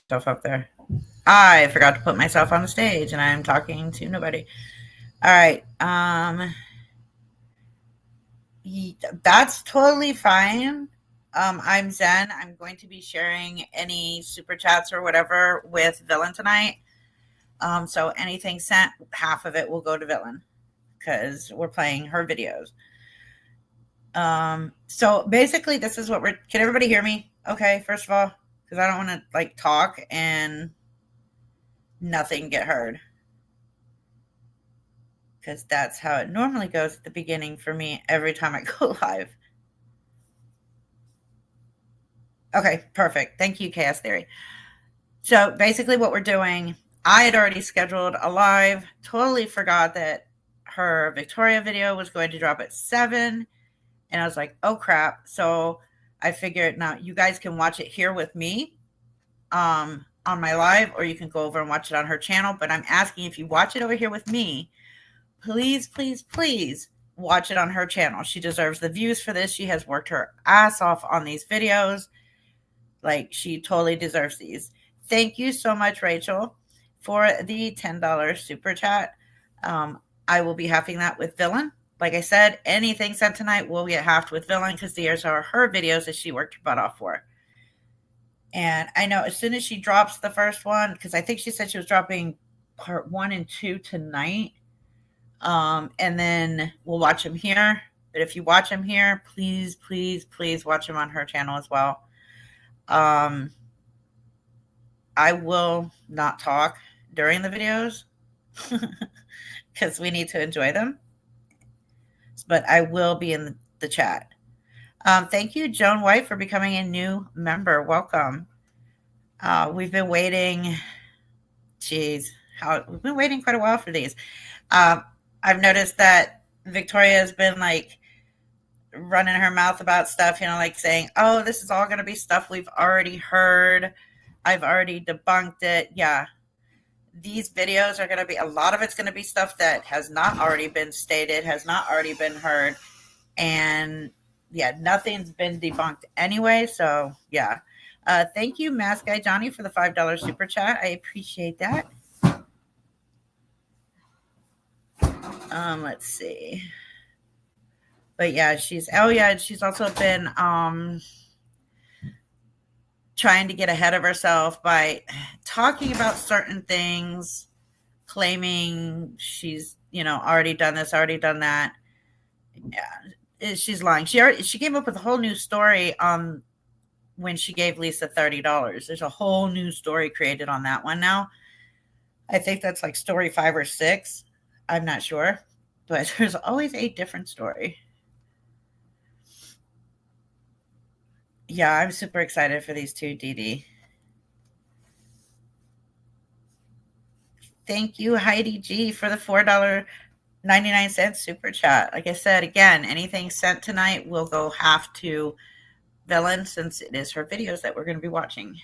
myself up there. I forgot to put myself on the stage and I'm talking to nobody. All right. That's totally fine. I'm Zen. I'm going to be sharing any super chats or whatever with Villain tonight. So anything sent, half of it will go to Villain because we're playing her videos. So basically, this is what we're. Can everybody hear me? Okay, first of all, because I don't want to like talk and nothing get heard. Because that's how it normally goes at the beginning for me every time I go live. Okay, perfect. Thank you, Chaos Theory. So basically, what we're doing, I had already scheduled a live, totally forgot that her Victoria video was going to drop at 7. And I was like, oh crap. So I figured now you guys can watch it here with me on my live, or you can go over and watch it on her channel. But I'm asking if you watch it over here with me, please, please, please watch it on her channel. She deserves the views for this. She has worked her ass off on these videos. Like, she totally deserves these. Thank you so much, Rachel, for the $10 super chat. I will be halving that with Villain. Like I said, anything sent tonight will get halved with Villain because these are her videos that she worked her butt off for. And I know as soon as she drops the first one, because I think she said she was dropping part 1 and 2 tonight. And then we'll watch them here. But if you watch them here, please, please, please watch them on her channel as well. I will not talk during the videos because we need to enjoy them. But I will be in the chat. Thank you, Joan White, for becoming a new member. Welcome. We've been waiting. We've been waiting quite a while for these. I've noticed that Victoria has been like running her mouth about stuff, like saying, oh, this is all going to be stuff we've already heard. I've already debunked it. Yeah. These videos are going to be, a lot of it's going to be stuff that has not already been stated, has not already been heard. And yeah, nothing's been debunked anyway. So yeah. Thank you, Mask Guy Johnny, for the $5 super chat. I appreciate that. Let's see. But yeah, she's also been trying to get ahead of herself by talking about certain things, claiming she's, already done this, already done that. Yeah, she's lying. She came up with a whole new story when she gave Lisa $30. There's a whole new story created on that one now. I think that's like story 5 or 6. I'm not sure, but there's always a different story. Yeah, I'm super excited for these two, Dee. Thank you, Heidi G, for the $4.99 super chat. Like I said, again, anything sent tonight will go half to Villain since it is her videos that we're going to be watching.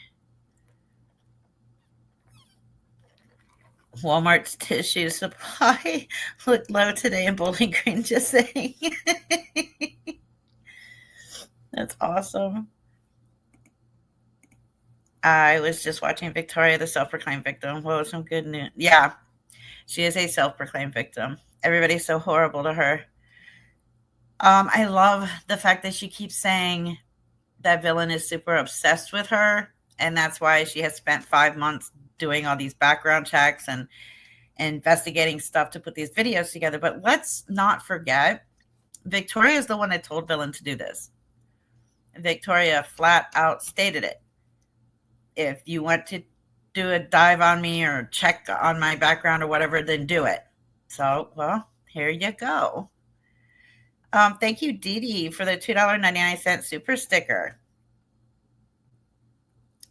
Walmart's tissue supply looked low today in Bowling Green, just saying. That's awesome. I was just watching Victoria, the self-proclaimed victim. Whoa, some good news. Yeah, she is a self-proclaimed victim. Everybody's so horrible to her. I love the fact that she keeps saying that Villain is super obsessed with her, and that's why she has spent 5 months doing all these background checks and investigating stuff to put these videos together. But let's not forget, Victoria is the one that told Villain to do this. Victoria flat out stated it. If you want to do a dive on me or check on my background or whatever, then do it. So, well, here you go. Thank you, Dee, for the $2.99 super sticker.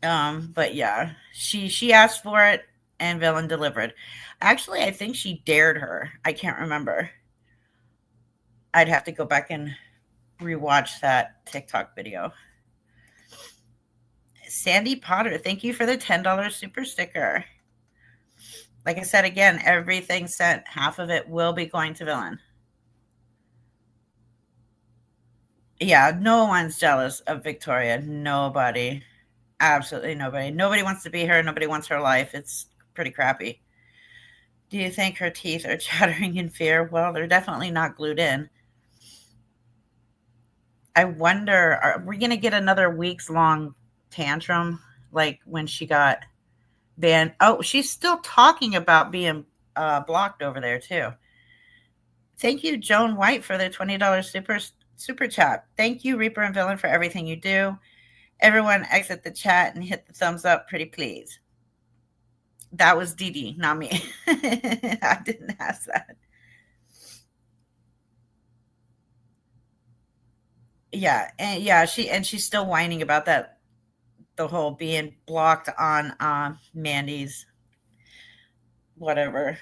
But yeah, she asked for it and Villain delivered. Actually, I think she dared her. I can't remember. I'd have to go back and rewatch that TikTok video. Sandy Potter, thank you for the $10 super sticker. Like I said, again, everything sent, half of it will be going to Villain. Yeah, no one's jealous of Victoria. Nobody. Absolutely nobody. Nobody wants to be her. Nobody wants her life. It's pretty crappy. Do you think her teeth are chattering in fear? Well, they're definitely not glued in. I wonder, are we going to get another weeks long tantrum like when she got banned? Oh, she's still talking about being blocked over there, too. Thank you, Joan White, for the $20 super chat. Thank you, Reaper and Villain, for everything you do. Everyone exit the chat and hit the thumbs up, pretty please. That was Dee Dee, not me. I didn't ask that. Yeah, and she's still whining about that, the whole being blocked on Mandy's whatever.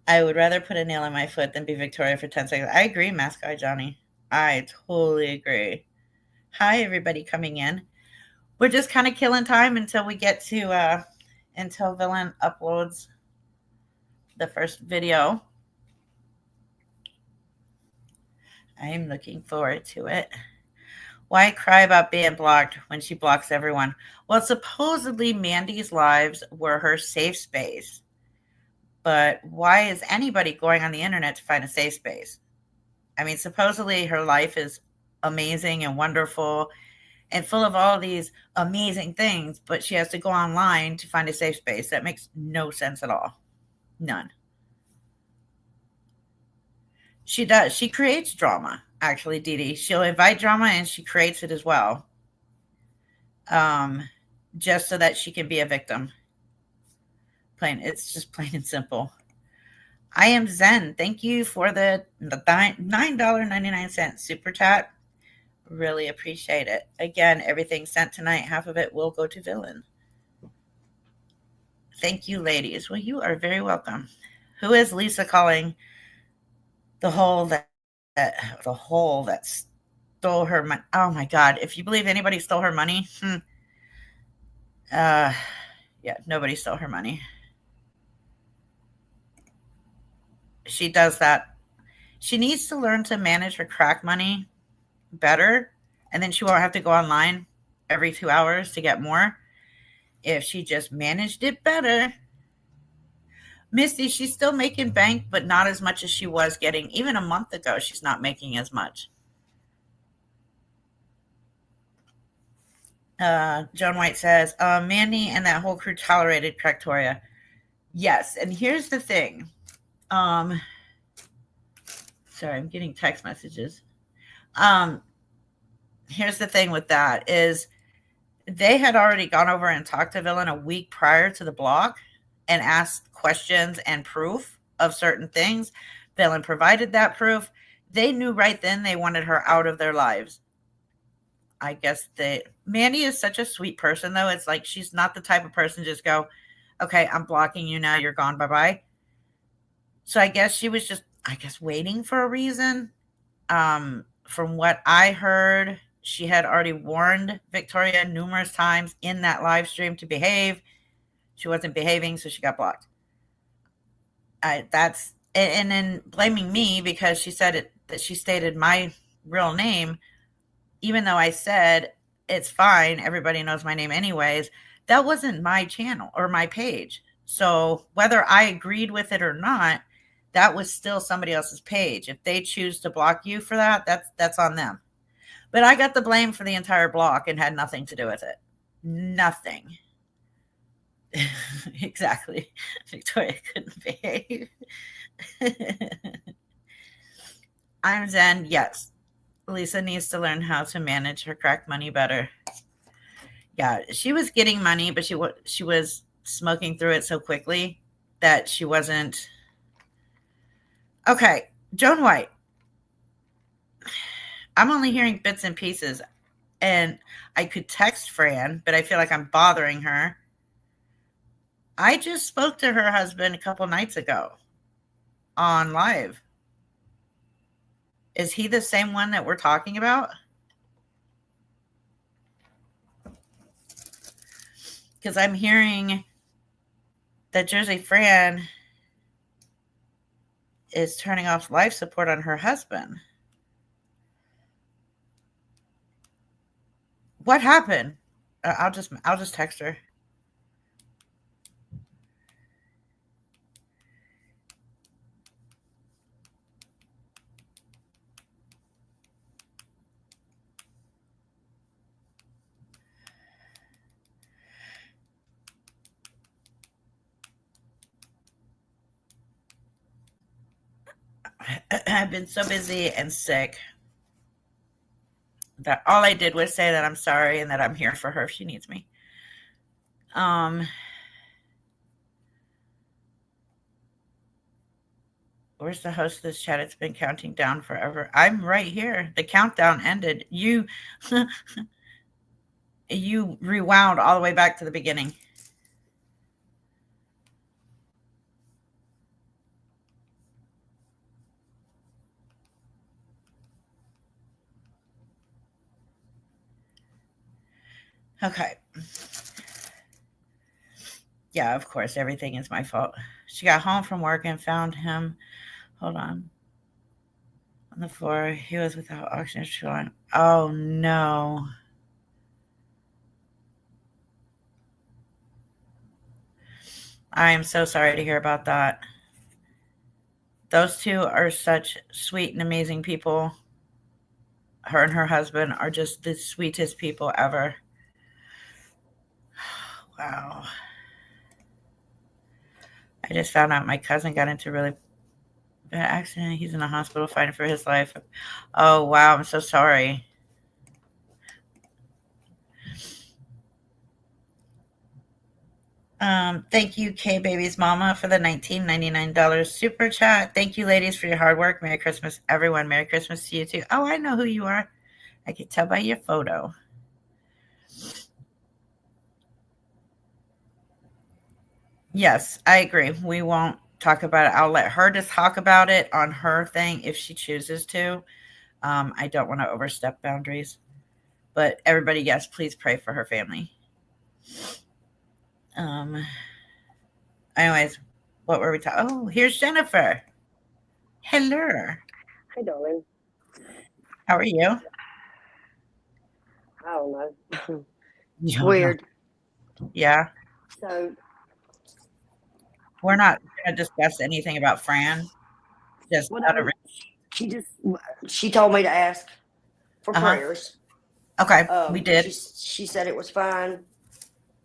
I would rather put a nail in my foot than be Victoria for 10 seconds. I agree, Mask Guy Johnny. I totally agree. Hi, everybody coming in. We're just kind of killing time until we get to until Villain uploads the first video. I am looking forward to it. Why cry about being blocked when she blocks everyone? Well, supposedly Mandy's lives were her safe space. But why is anybody going on the internet to find a safe space? I mean, supposedly her life is amazing and wonderful and full of all these amazing things, but she has to go online to find a safe space. That makes no sense at all. None. She does. She creates drama, actually, Dee Dee. She'll invite drama and she creates it as well. Just so that she can be a victim. It's just plain and simple. I am Zen. Thank you for the $9.99 super chat. Really appreciate it. Again, everything sent tonight, half of it will go to Villain. Thank you, ladies. Well, you are very welcome. Who is Lisa calling the hole that stole her money? Oh my God! If you believe anybody stole her money, yeah, nobody stole her money. She does that. She needs to learn to manage her crack money better, and then she won't have to go online every 2 hours to get more. If she just managed it better. Misty, she's still making bank, but not as much as she was getting. Even a month ago, she's not making as much. Joan White says, Mandy and that whole crew tolerated Cractoria. Yes, and here's the thing. Sorry, I'm getting text messages. Here's the thing with that is they had already gone over and talked to Villain a week prior to the block and asked questions and proof of certain things. Villain provided that proof. They knew right then they wanted her out of their lives. I guess Mandy is such a sweet person, though. It's like she's not the type of person to just go, okay, I'm blocking you now. You're gone. Bye-bye. So I guess she was just, waiting for a reason. From what I heard, she had already warned Victoria numerous times in that live stream to behave. She wasn't behaving, so she got blocked. And then blaming me because she said that she stated my real name, even though I said it's fine, everybody knows my name anyways. That wasn't my channel or my page. So whether I agreed with it or not, that was still somebody else's page. If they choose to block you for that, that's on them. But I got the blame for the entire block and had nothing to do with it. Nothing. Exactly. Victoria couldn't behave. I'm Zen. Yes. Lisa needs to learn how to manage her crack money better. Yeah, she was getting money, but she was smoking through it so quickly that she wasn't. Okay, Joan White. I'm only hearing bits and pieces, and I could text Fran, but I feel like I'm bothering her. I just spoke to her husband a couple nights ago on live. Is he the same one that we're talking about? Because I'm hearing that Jersey Fran is turning off life support on her husband. What happened? I'll just text her. I've been so busy and sick that all I did was say that I'm sorry and that I'm here for her if she needs me. Where's the host of this chat? It's been counting down forever. I'm right here. The countdown ended. You you rewound all the way back to the beginning. Okay. Yeah, of course, everything is my fault. She got home from work and found him. Hold on the floor. He was without oxygen. Oh no. I am so sorry to hear about that. Those two are such sweet and amazing people. Her and her husband are just the sweetest people ever. Wow. I just found out my cousin got into a really bad accident. He's in the hospital fighting for his life. Oh, wow. I'm so sorry. Thank you, K Baby's Mama, for the $19.99 super chat. Thank you, ladies, for your hard work. Merry Christmas, everyone. Merry Christmas to you, too. Oh, I know who you are. I can tell by your photo. Yes, I agree. We won't talk about it. I'll let her just talk about it on her thing if she chooses to. I don't want to overstep boundaries. But everybody, yes, please pray for her family. Anyways, what were we talking? Oh, here's Jennifer. Hello. Hi, darling. How are you? I don't know. It's Yeah. weird. Yeah. So, We're not going to discuss anything about Fran. Just out of she told me to ask for Uh-huh. prayers. Okay, we did. She said it was fine.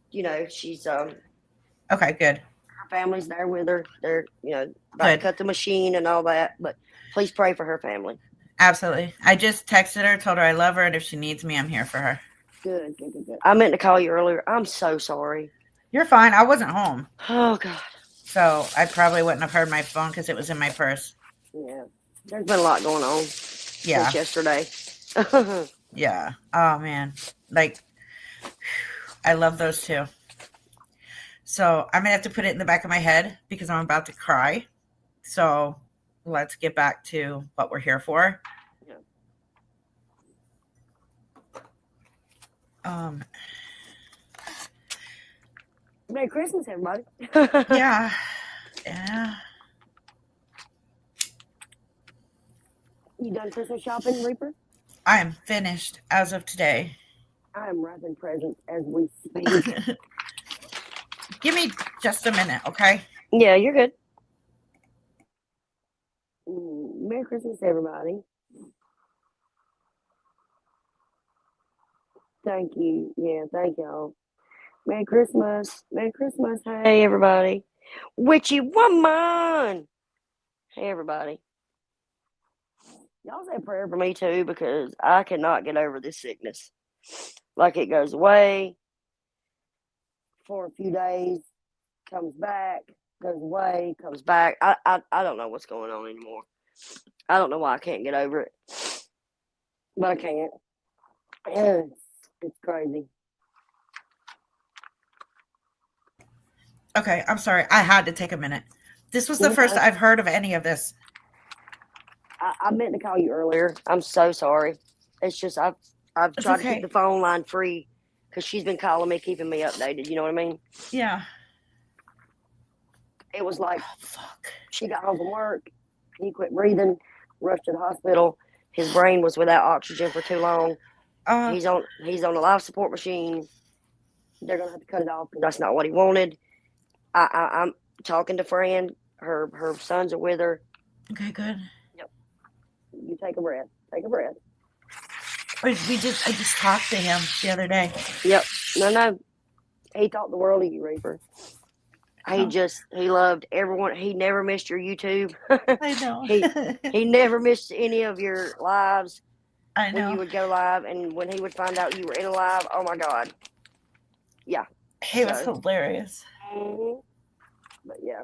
You know, she's Okay, good. her family's there with her. They're about to Good. cut the machine and all that. But please pray for her family. Absolutely. I just texted her, told her I love her, and if she needs me, I'm here for her. Good. I meant to call you earlier. I'm so sorry. You're fine. I wasn't home, Oh God. so I probably wouldn't have heard my phone because it was in my purse. Yeah. There's been a lot going on Yeah. since yesterday. Yeah. Oh man. Like, I love those two. So I'm gonna have to put it in the back of my head because I'm about to cry. So let's get back to what we're here for. Yeah. Merry Christmas, everybody. Yeah. Yeah. You done Christmas shopping, Reaper? I am finished as of today. I am wrapping presents as we speak. Give me just a minute, okay? Yeah, you're good. Merry Christmas, everybody. Thank you. Yeah, thank y'all. Merry Christmas. Merry Christmas. Hey, everybody. Witchy woman. Hey, everybody. Y'all say a prayer for me, too, because I cannot get over this sickness. Like, it goes away for a few days, comes back, goes away, comes back. I don't know what's going on anymore. I don't know why I can't get over it. But I can't. It's crazy. Okay, I'm sorry. I had to take a minute. This was the first I've heard of any of this. I meant to call you earlier. I'm so sorry. It's just I've tried to keep the phone line free because she's been calling me, keeping me updated. You know what I mean? Yeah. It was like, she got home from work. He quit breathing, rushed to the hospital. His brain was without oxygen for too long. He's on a life support machine. They're gonna have to cut it off because that's not what he wanted. I'm talking to Fran. Her sons are with her. Okay, good. You take a breath. Take a breath. I just talked to him the other day. Yep. No. He taught the world of you, Reaper. Oh. He loved everyone. He never missed your YouTube. I know. He never missed any of your lives I when you know. would go live, and when he would find out you were in a live, oh my God. Yeah. He was So- hilarious. But yeah,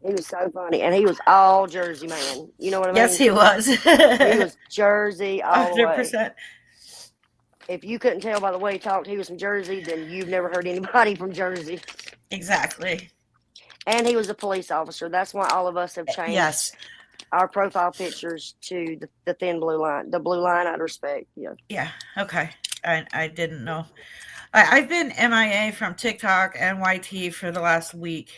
he was so funny, and he was all Jersey man. You know what I mean? Yes, he was. He was Jersey all the way. 100%. If you couldn't tell by the way he talked, he was from Jersey, then you've never heard anybody from Jersey. Exactly. And he was a police officer. That's why all of us have changed Yes. our profile pictures to the thin blue line, the blue line I'd respect. Yeah. Yeah. Okay. I didn't know. I've been MIA from TikTok and YT for the last week.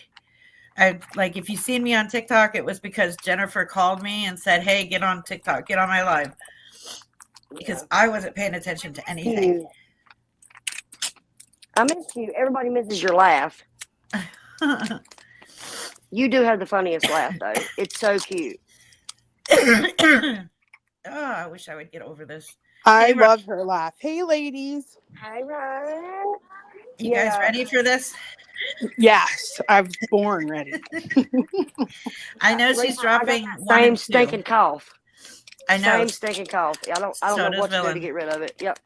If you seen me on TikTok, it was because Jennifer called me and said, "Hey, get on TikTok, get on my live," because I wasn't paying attention to anything. I miss you. Everybody misses your laugh. You do have the funniest laugh, though. It's so cute. Oh, I wish I would get over this. I Hey, Ro- love her laugh. Hey, ladies. Hi, Ryan. You guys Yeah. ready for this? Yes, I was born ready. I know Reaper, she's dropping I got that one same and two. stinking cough. I know Same stinking cough. I don't So know does what to do Villain. to get rid of it. Yep.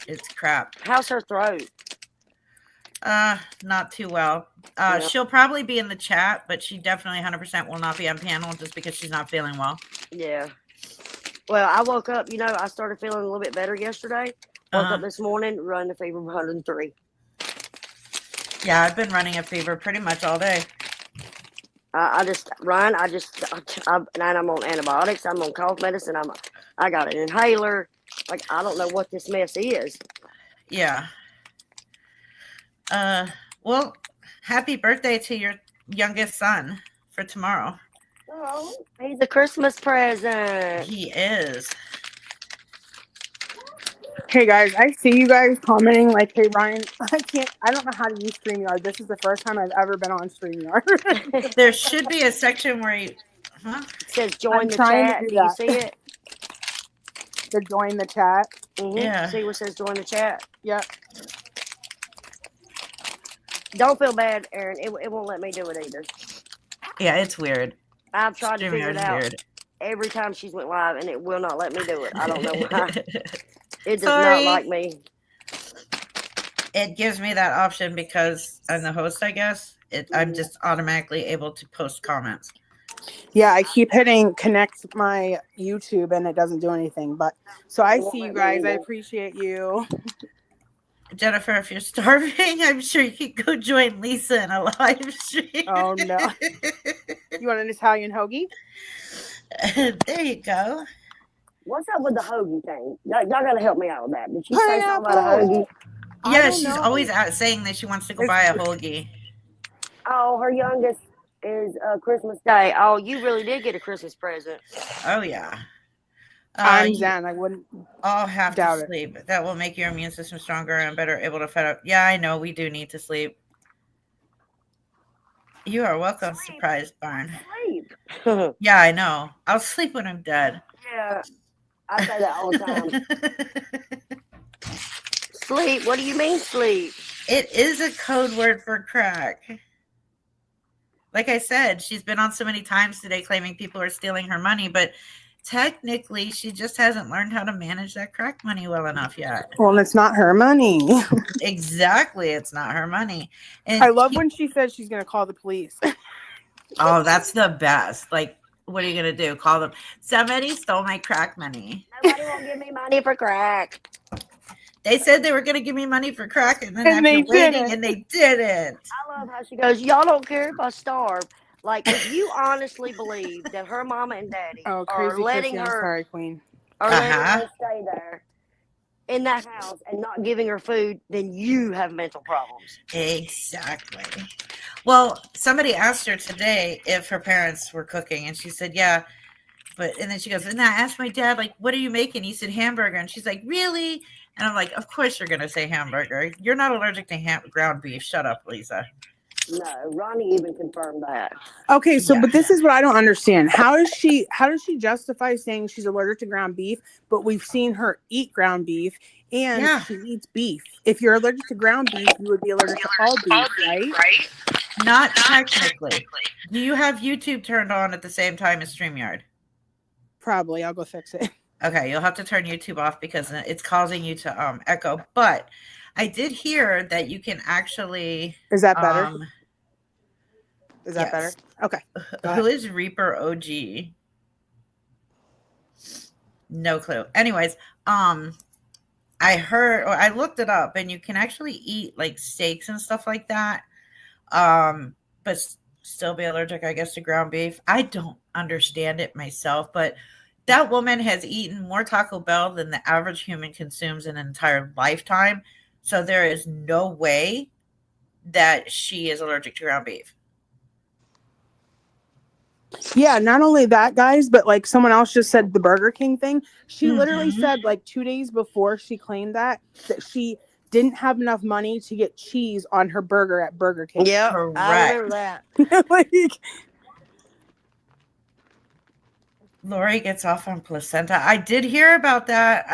it's crap. How's her throat? Not too well. Yeah. She'll probably be in the chat, but she definitely 100% will not be on panel just because she's not feeling well. Yeah. Well, I woke up, I started feeling a little bit better yesterday. Woke Uh-huh. up this morning, running a fever of 103. Yeah, I've been running a fever pretty much all day. And I'm on antibiotics. I'm on cough medicine. I got an inhaler. Like, I don't know what this mess is. Yeah. Well, happy birthday to your youngest son for tomorrow. Oh, he's a Christmas present. He is. Hey guys, I see you guys commenting like, "Hey Ryan, I don't know how to use StreamYard. This is the first time I've ever been on StreamYard." There should be a section where you. Huh? It says join I'm the trying to chat. do Do you that. see it? To join the chat. Mm-hmm. Yeah. See where it says join the chat? Yep. Don't feel bad, Aaron. It won't let me do it either. Yeah, it's weird. I've tried to figure it StreamYard's out weird. every time she's went live, and it will not let me do it. I don't know why. It does Sorry. not like me. It gives me that option because I'm the host, I guess. I'm just automatically able to post comments. Yeah, I keep hitting connect my YouTube and it doesn't do anything. But so I see you guys. I appreciate you. Jennifer, if you're starving, I'm sure you could go join Lisa in a live stream. Oh no. You want an Italian hoagie? There you go. What's up with the hoagie thing? Y'all gotta help me out with that. Did she say something about a Pineapple. hoagie? I Yeah, don't she's know. always out saying that she wants to go buy a hoagie. Oh, her youngest is Christmas Day. Oh, you really did get a Christmas present. Oh, yeah. I'm You Zen. I wouldn't. all have doubt to it. sleep. That will make your immune system stronger and better able to fight up. Yeah, I know. We do need to sleep. You are welcome, Sleep. surprise barn. Sleep. Yeah, I know. I'll sleep when I'm dead. Yeah, I say that all the time. Sleep? What do you mean sleep? It is a code word for crack. Like I said, she's been on so many times today claiming people are stealing her money, but technically she just hasn't learned how to manage that crack money well enough yet. Well, it's not her money. Exactly. It's not her money. And I love when she says she's going to call the police. oh, that's the best. Like, what are you going to do? Call them. Somebody stole my crack money. Nobody will give me money for crack. They said they were going to give me money for crack, and then And after they waiting, didn't. and they didn't. I love how she goes, y'all don't care if I starve. Like, if you honestly believe that her mama and daddy Oh, are crazy letting Chrissy. I'm her sorry, Queen. letting Uh-huh. her stay there in that house and not giving her food, then you have mental problems. Exactly. Well, somebody asked her today if her parents were cooking, and she said, yeah. And then she goes, and I asked my dad, like, what are you making? He said, hamburger. And she's like, really? And I'm like, of course you're going to say hamburger. You're not allergic to ground beef. Shut up, Lisa. No, Ronnie even confirmed that. Okay, so Yeah. but this is what I don't understand. How does she justify saying she's allergic to ground beef, but we've seen her eat ground beef and Yeah. she eats beef? If you're allergic to ground beef, you would be allergic to all beef, right? Not technically. Do you have YouTube turned on at the same time as StreamYard? Probably. I'll go fix it. Okay, you'll have to turn YouTube off because it's causing you to echo. But I did hear that you can actually. Is that better? Is that yes. better? Okay. Who is Reaper OG? No clue. Anyways, I looked it up, and you can actually eat like steaks and stuff like that, but still be allergic, I guess, to ground beef. I don't understand it myself, but that woman has eaten more Taco Bell than the average human consumes in an entire lifetime. So there is no way that she is allergic to ground beef. Yeah, not only that, guys, but like someone else just said the Burger King thing. She literally said like 2 days before she claimed that she didn't have enough money to get cheese on her burger at Burger King. Yeah, Correct. I remember that. Like, Lori gets off on placenta. I did hear about that.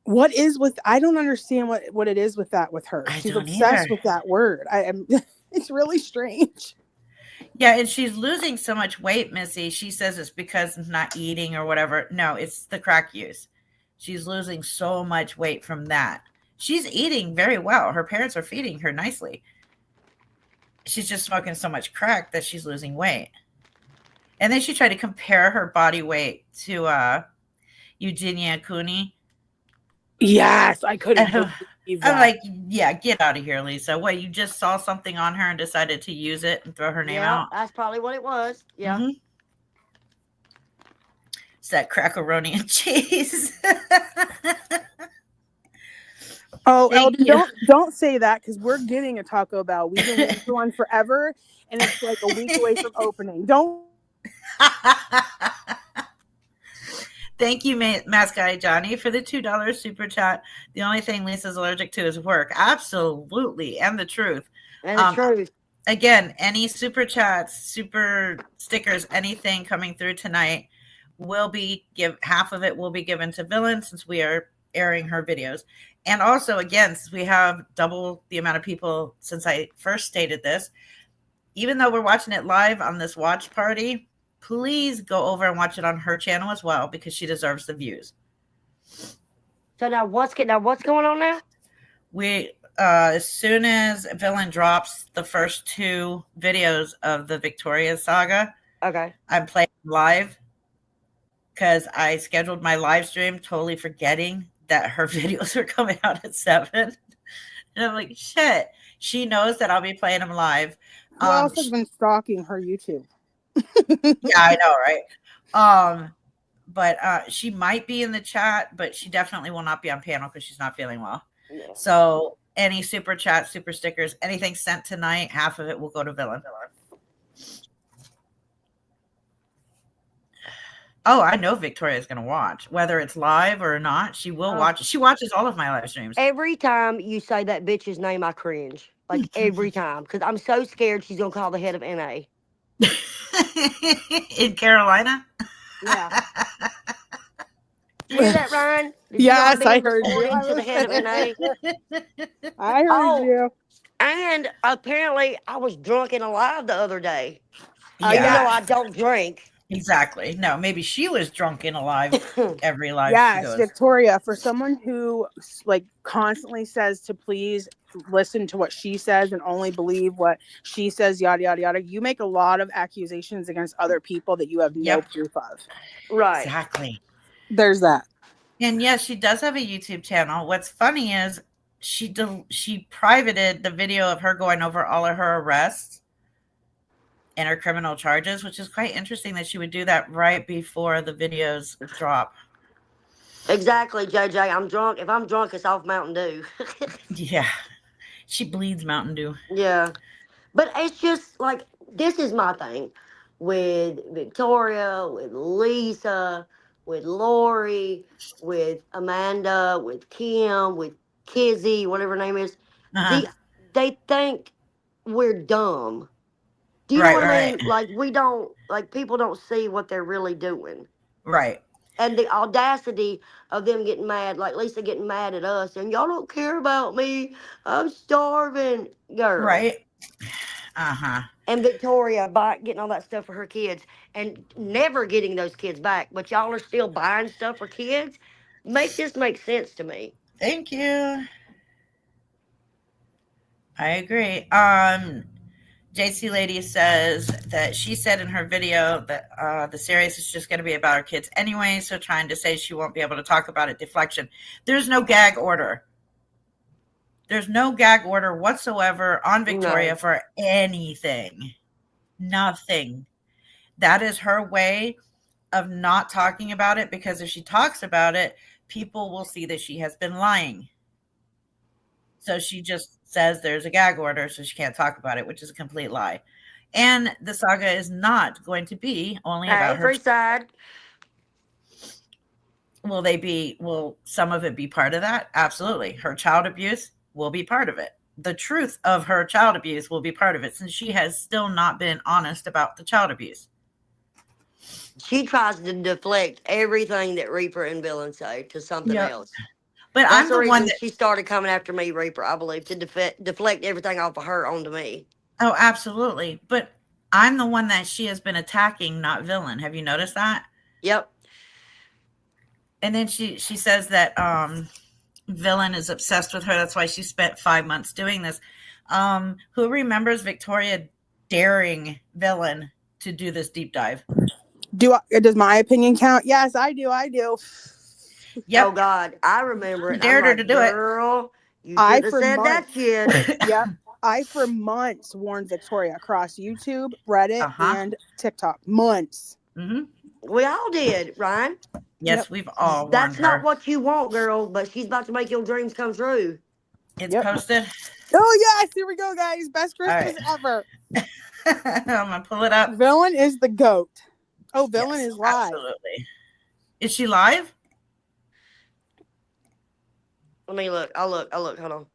what is with? I don't understand what it is with that with her. I She's don't obsessed either. with that word. I am. It's really strange. Yeah, and she's losing so much weight, Missy. She says it's because of not eating or whatever. No, it's the crack use. She's losing so much weight from that. She's eating very well. Her parents are feeding her nicely. She's just smoking so much crack that she's losing weight. And then she tried to compare her body weight to Eugenia Cooney. Yes, I couldn't believe that. I'm like, yeah, get out of here, Lisa. What, you just saw something on her and decided to use it and throw her name out? That's probably what it was. Yeah. Mm-hmm. It's that crackaroni and cheese. Oh, Thank Eldon, you. don't say that because we're getting a Taco Bell. We've been waiting for one forever, and it's like a week away from opening. Don't. Thank you, Mask Guy Johnny, for the $2 super chat. The only thing Lisa's allergic to is work. Absolutely. And the truth. And the truth. Again, any super chats, super stickers, anything coming through tonight will be half of it will be given to Villain since we are airing her videos. And also, again, since we have double the amount of people since I first stated this, even though we're watching it live on this watch party, please go over and watch it on her channel as well because she deserves the views. So now what's going on now? We as soon as Villain drops the first 2 videos of the Victoria saga, okay, I'm playing live because I scheduled my live stream totally forgetting that her videos are coming out at 7. And I'm like, shit. She knows that I'll be playing them live. Who else has been stalking her YouTube? Yeah, I know, right? But she might be in the chat, but she definitely will not be on panel because she's not feeling well. Yeah. So any super chat, super stickers, anything sent tonight, half of it will go to Villain. Oh, I know Victoria's going to watch. Whether it's live or not, she will watch. She watches all of my live streams. Every time you say that bitch's name, I cringe. Like, every time. Because I'm so scared she's going to call the head of NA. In Carolina? Yeah. You hear that, Ryan? Did Yes, you I heard you. you. To the head of NA? I heard you. And apparently, I was drunk and alive the other day. Yeah. You know I don't drink. Exactly. No, maybe she was drunk and alive every live she Yes, goes. Victoria, for someone who like constantly says to please listen to what she says and only believe what she says, yada yada yada, you make a lot of accusations against other people that you have no proof of. Right. Exactly. There's that. And yes, she does have a YouTube channel. What's funny is she privated the video of her going over all of her arrests and her criminal charges, which is quite interesting that she would do that right before the videos drop. Exactly, JJ. I'm drunk. If I'm drunk, it's off Mountain Dew. Yeah. She bleeds Mountain Dew. Yeah. But it's just like, this is my thing with Victoria, with Lisa, with Lori, with Amanda, with Kim, with Kizzy, whatever her name is. Uh-huh. They think we're dumb. Do you know Right, what I right, mean? Like we don't, like people don't see what they're really doing. right, And the audacity of them getting mad, like Lisa getting mad at us, and y'all don't care about me. I'm starving, girl. right. Uh-huh. And Victoria getting all that stuff for her kids and never getting those kids back, but y'all are still buying stuff for kids. Make this make sense to me. Thank you. I agree. JC Lady says that she said in her video that the series is just going to be about her kids anyway, so trying to say she won't be able to talk about it, deflection. There's no gag order. There's no gag order whatsoever on Victoria for anything. Nothing. That is her way of not talking about it, because if she talks about it, people will see that she has been lying. So she just says there's a gag order, so she can't talk about it, which is a complete lie. And the saga is not going to be only about her. Side. Will some of it be part of that? Absolutely. Her child abuse will be part of it. The truth of her child abuse will be part of it, since she has still not been honest about the child abuse. She tries to deflect everything that Reaper and Villain say to something else. But That's I'm the the reason one that she started coming after me, Reaper, I believe, to deflect everything off of her onto me. Oh, absolutely. But I'm the one that she has been attacking, not Villain. Have you noticed that? Yep. And then she says that Villain is obsessed with her. That's why she spent 5 months doing this. Who remembers Victoria daring Villain to do this deep dive? Does my opinion count? Yes, I do. Yep. Oh God, I remember it. Dared her to do it. Girl, you should have said that shit. Yep. I for months warned Victoria across YouTube, Reddit, and TikTok. Months. Mm-hmm. We all did, Ryan. Yes, we've all warned That's her. not what you want, girl, but she's about to make your dreams come true. It's posted. Oh yes, here we go, guys. Best Christmas ever. I'm gonna pull it up. Villain is the GOAT. Oh, Villain is live. Absolutely. Is she live? Let me look. I'll look. Hold on.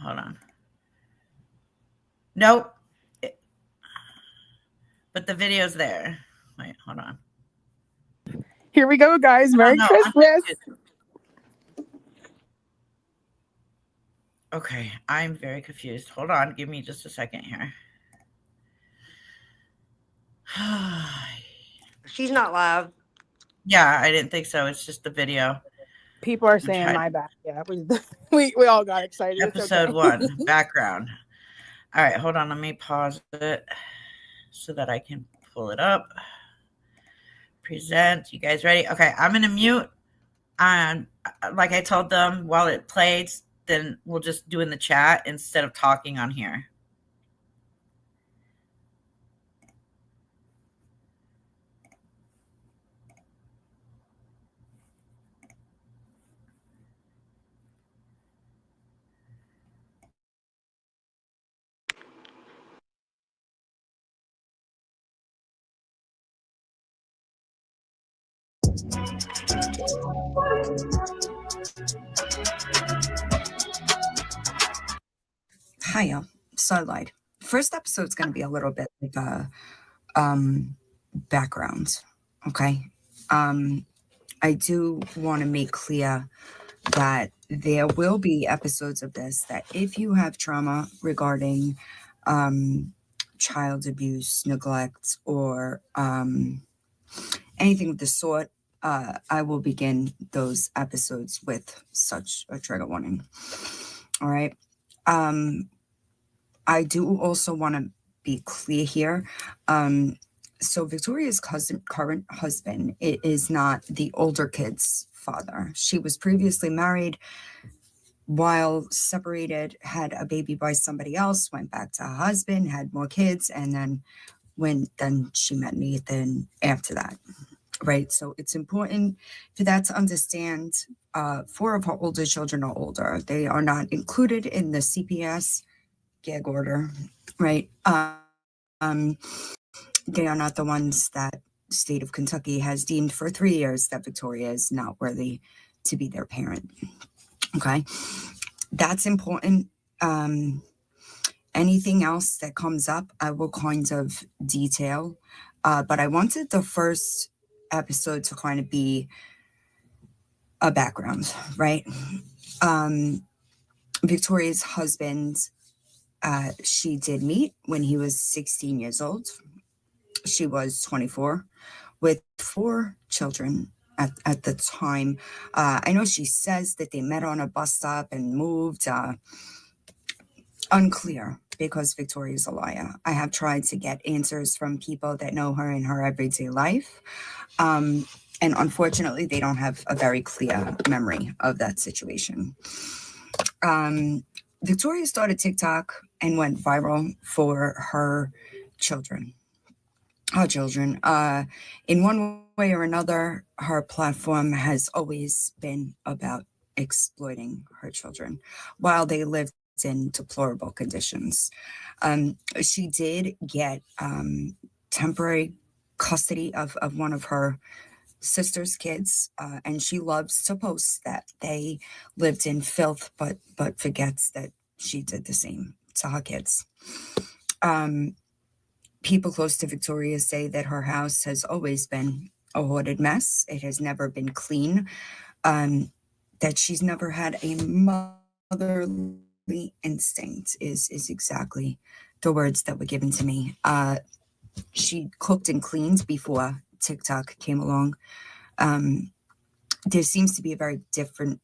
Hold on. Nope. But the video's there. Wait, hold on. Here we go, guys. Merry Christmas. Okay, I'm very confused. Hold on. Give me just a second here. She's not live. Yeah, I didn't think so. It's just the video. People are saying my bad. Yeah, we all got excited. Episode 1, background. All right, hold on. Let me pause it so that I can pull it up. Present. You guys ready? Okay, I'm going to mute. And like I told them, while it plays, then we'll just do in the chat instead of talking on here. Hiya. So I lied. First episode's going to be a little bit like a background. Okay. I do want to make clear that there will be episodes of this that if you have trauma regarding child abuse, neglect, or anything of the sort, I will begin those episodes with such a trigger warning. All right. I do also want to be clear here. So Victoria's current husband is not the older kid's father. She was previously married, while separated, had a baby by somebody else, went back to her husband, had more kids, and then she met Nathan after that. Right. So it's important for that to understand. 4 of her older children are older. They are not included in the CPS gag order. Right. They are not the ones that state of Kentucky has deemed for 3 years that Victoria is not worthy to be their parent. Okay, that's important. Anything else that comes up, I will kind of detail. But I wanted the first episode to kind of be a background, right? Victoria's husband, she did meet when he was 16 years old. She was 24 with 4 children at the time. I know she says that they met on a bus stop and moved. Unclear, because Victoria's a liar. I have tried to get answers from people that know her in her everyday life. And unfortunately, they don't have a very clear memory of that situation. Victoria started TikTok and went viral for her children. In one way or another, her platform has always been about exploiting her children while they lived in deplorable conditions. She did get temporary custody of one of her sister's kids, and she loves to post that they lived in filth, but forgets that she did the same to her kids. People close to Victoria say that her house has always been a hoarded mess. It has never been clean. That she's never had a motherly instinct is exactly the words that were given to me. She cooked and cleaned before TikTok came along. There seems to be a very different,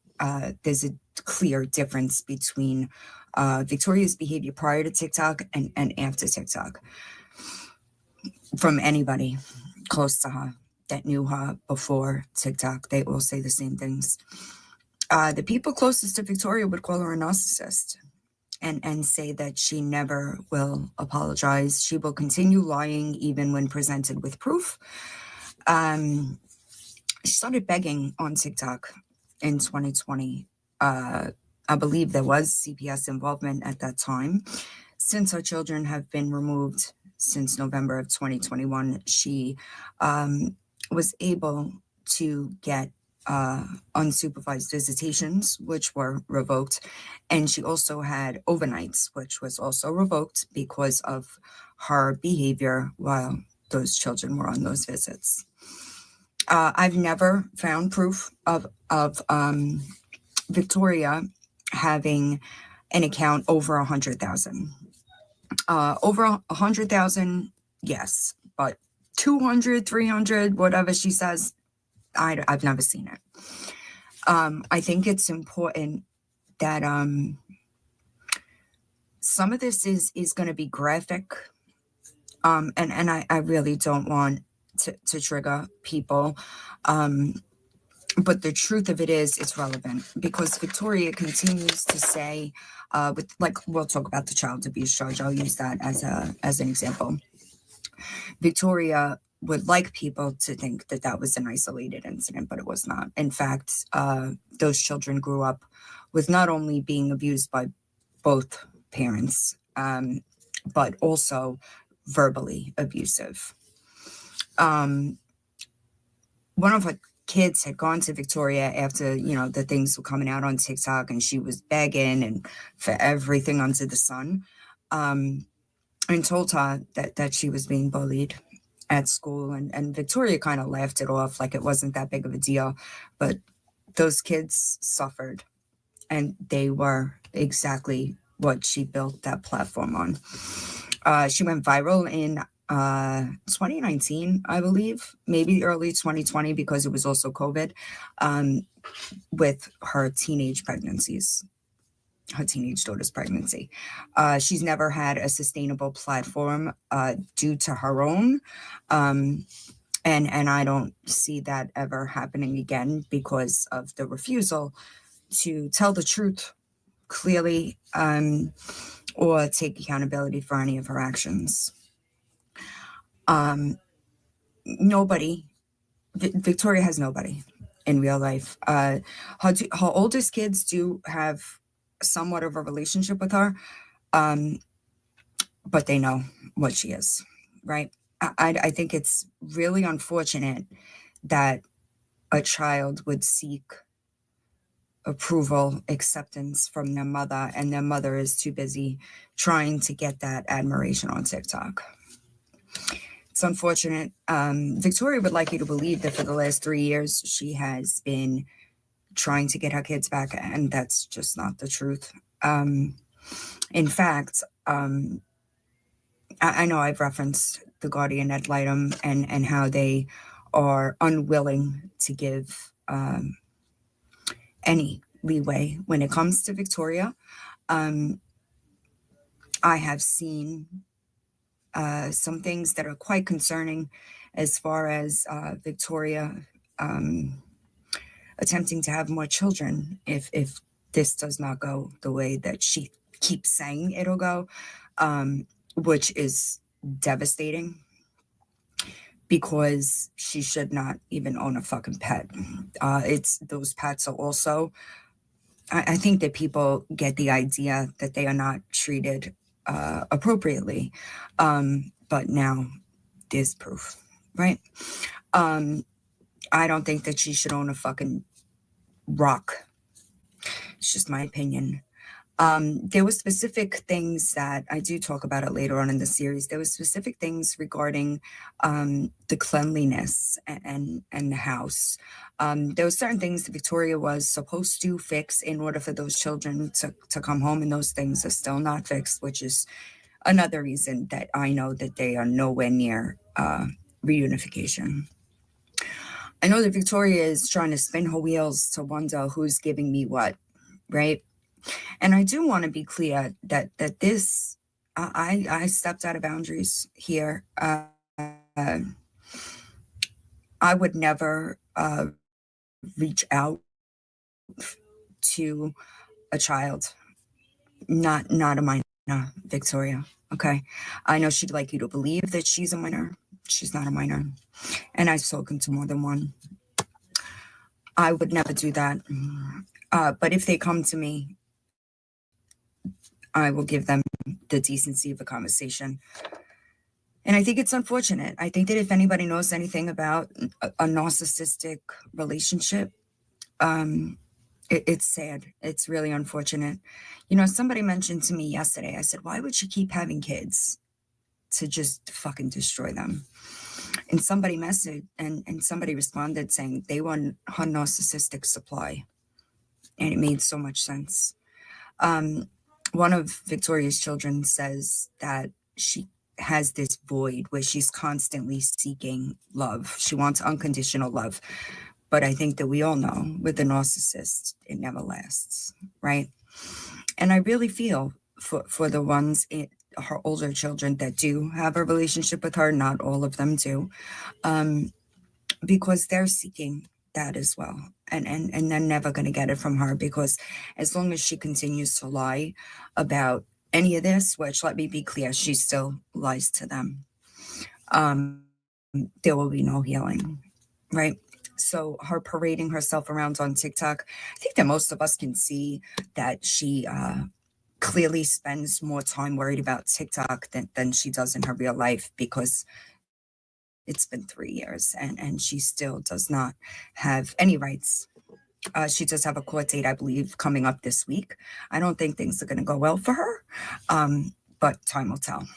there's a clear difference between Victoria's behavior prior to TikTok and after TikTok. From anybody close to her that knew her before TikTok, they all say the same things. The people closest to Victoria would call her a narcissist and say that she never will apologize. She will continue lying even when presented with proof. She started begging on TikTok in 2020. I believe there was CPS involvement at that time. Since her children have been removed since November of 2021, she was able to get unsupervised visitations, which were revoked. And she also had overnights, which was also revoked because of her behavior while those children were on those visits. I've never found proof of Victoria having an account over 100,000. Over 100,000, yes, but 200, 300, whatever she says, I've never seen it. I think it's important that some of this is going to be graphic, and I really don't want to trigger people, but the truth of it is it's relevant because Victoria continues to say, we'll talk about the child abuse charge. I'll use that as an example. Victoria would like people to think that that was an isolated incident, but it was not. In fact, those children grew up with not only being abused by both parents, but also verbally abusive. One of her kids had gone to Victoria after, the things were coming out on TikTok, and she was begging and for everything under the sun, and told her that she was being bullied at school. And Victoria kind of laughed it off like it wasn't that big of a deal. But those kids suffered, and they were exactly what she built that platform on. She went viral in 2019, I believe, maybe early 2020, because it was also COVID, with her teenage pregnancies. Her teenage daughter's pregnancy. She's never had a sustainable platform due to her own. And I don't see that ever happening again because of the refusal to tell the truth clearly, or take accountability for any of her actions. Victoria has nobody in real life. Her oldest kids do have somewhat of a relationship with her, but they know what she is, right? I think it's really unfortunate that a child would seek approval, acceptance from their mother, and their mother is too busy trying to get that admiration on TikTok. It's unfortunate. Victoria would like you to believe that for the last 3 years, she has been trying to get her kids back, and that's just not the truth. In fact, I know I've referenced the Guardian ad litem and how they are unwilling to give any leeway when it comes to Victoria. I have seen some things that are quite concerning as far as Victoria attempting to have more children if this does not go the way that she keeps saying it'll go, which is devastating because she should not even own a fucking pet. It's those pets are also, I think that people get the idea that they are not treated appropriately. But now there's proof, right? I don't think that she should own a fucking rock. It's just my opinion. There were specific things that I do talk about it later on in the series. There were specific things regarding the cleanliness and the house. There were certain things that Victoria was supposed to fix in order for those children to come home, and those things are still not fixed, which is another reason that I know that they are nowhere near reunification. I know that Victoria is trying to spin her wheels to wonder who's giving me what, right? And I do want to be clear that this, I stepped out of boundaries here. I would never reach out to a child, not a minor, Victoria. Okay, I know she'd like you to believe that she's a minor. She's not a minor, and I've spoken to more than one. I would never do that. But if they come to me, I will give them the decency of a conversation. And I think it's unfortunate. I think that if anybody knows anything about a narcissistic relationship, it's sad. It's really unfortunate. You know, somebody mentioned to me yesterday, I said, why would she keep having kids? To just fucking destroy them. And somebody messaged and somebody responded saying they were her narcissistic supply. And it made so much sense. One of Victoria's children says that she has this void where she's constantly seeking love. She wants unconditional love. But I think that we all know with the narcissist, it never lasts, right? And I really feel for the ones in her older children that do have a relationship with her, not all of them do, because they're seeking that as well. And they're never going to get it from her, because as long as she continues to lie about any of this, which let me be clear, she still lies to them, there will be no healing, right? So her parading herself around on TikTok, I think that most of us can see that she clearly spends more time worried about TikTok than she does in her real life, because it's been 3 years and she still does not have any rights. She does have a court date, I believe, coming up this week. I don't think things are going to go well for her, but time will tell.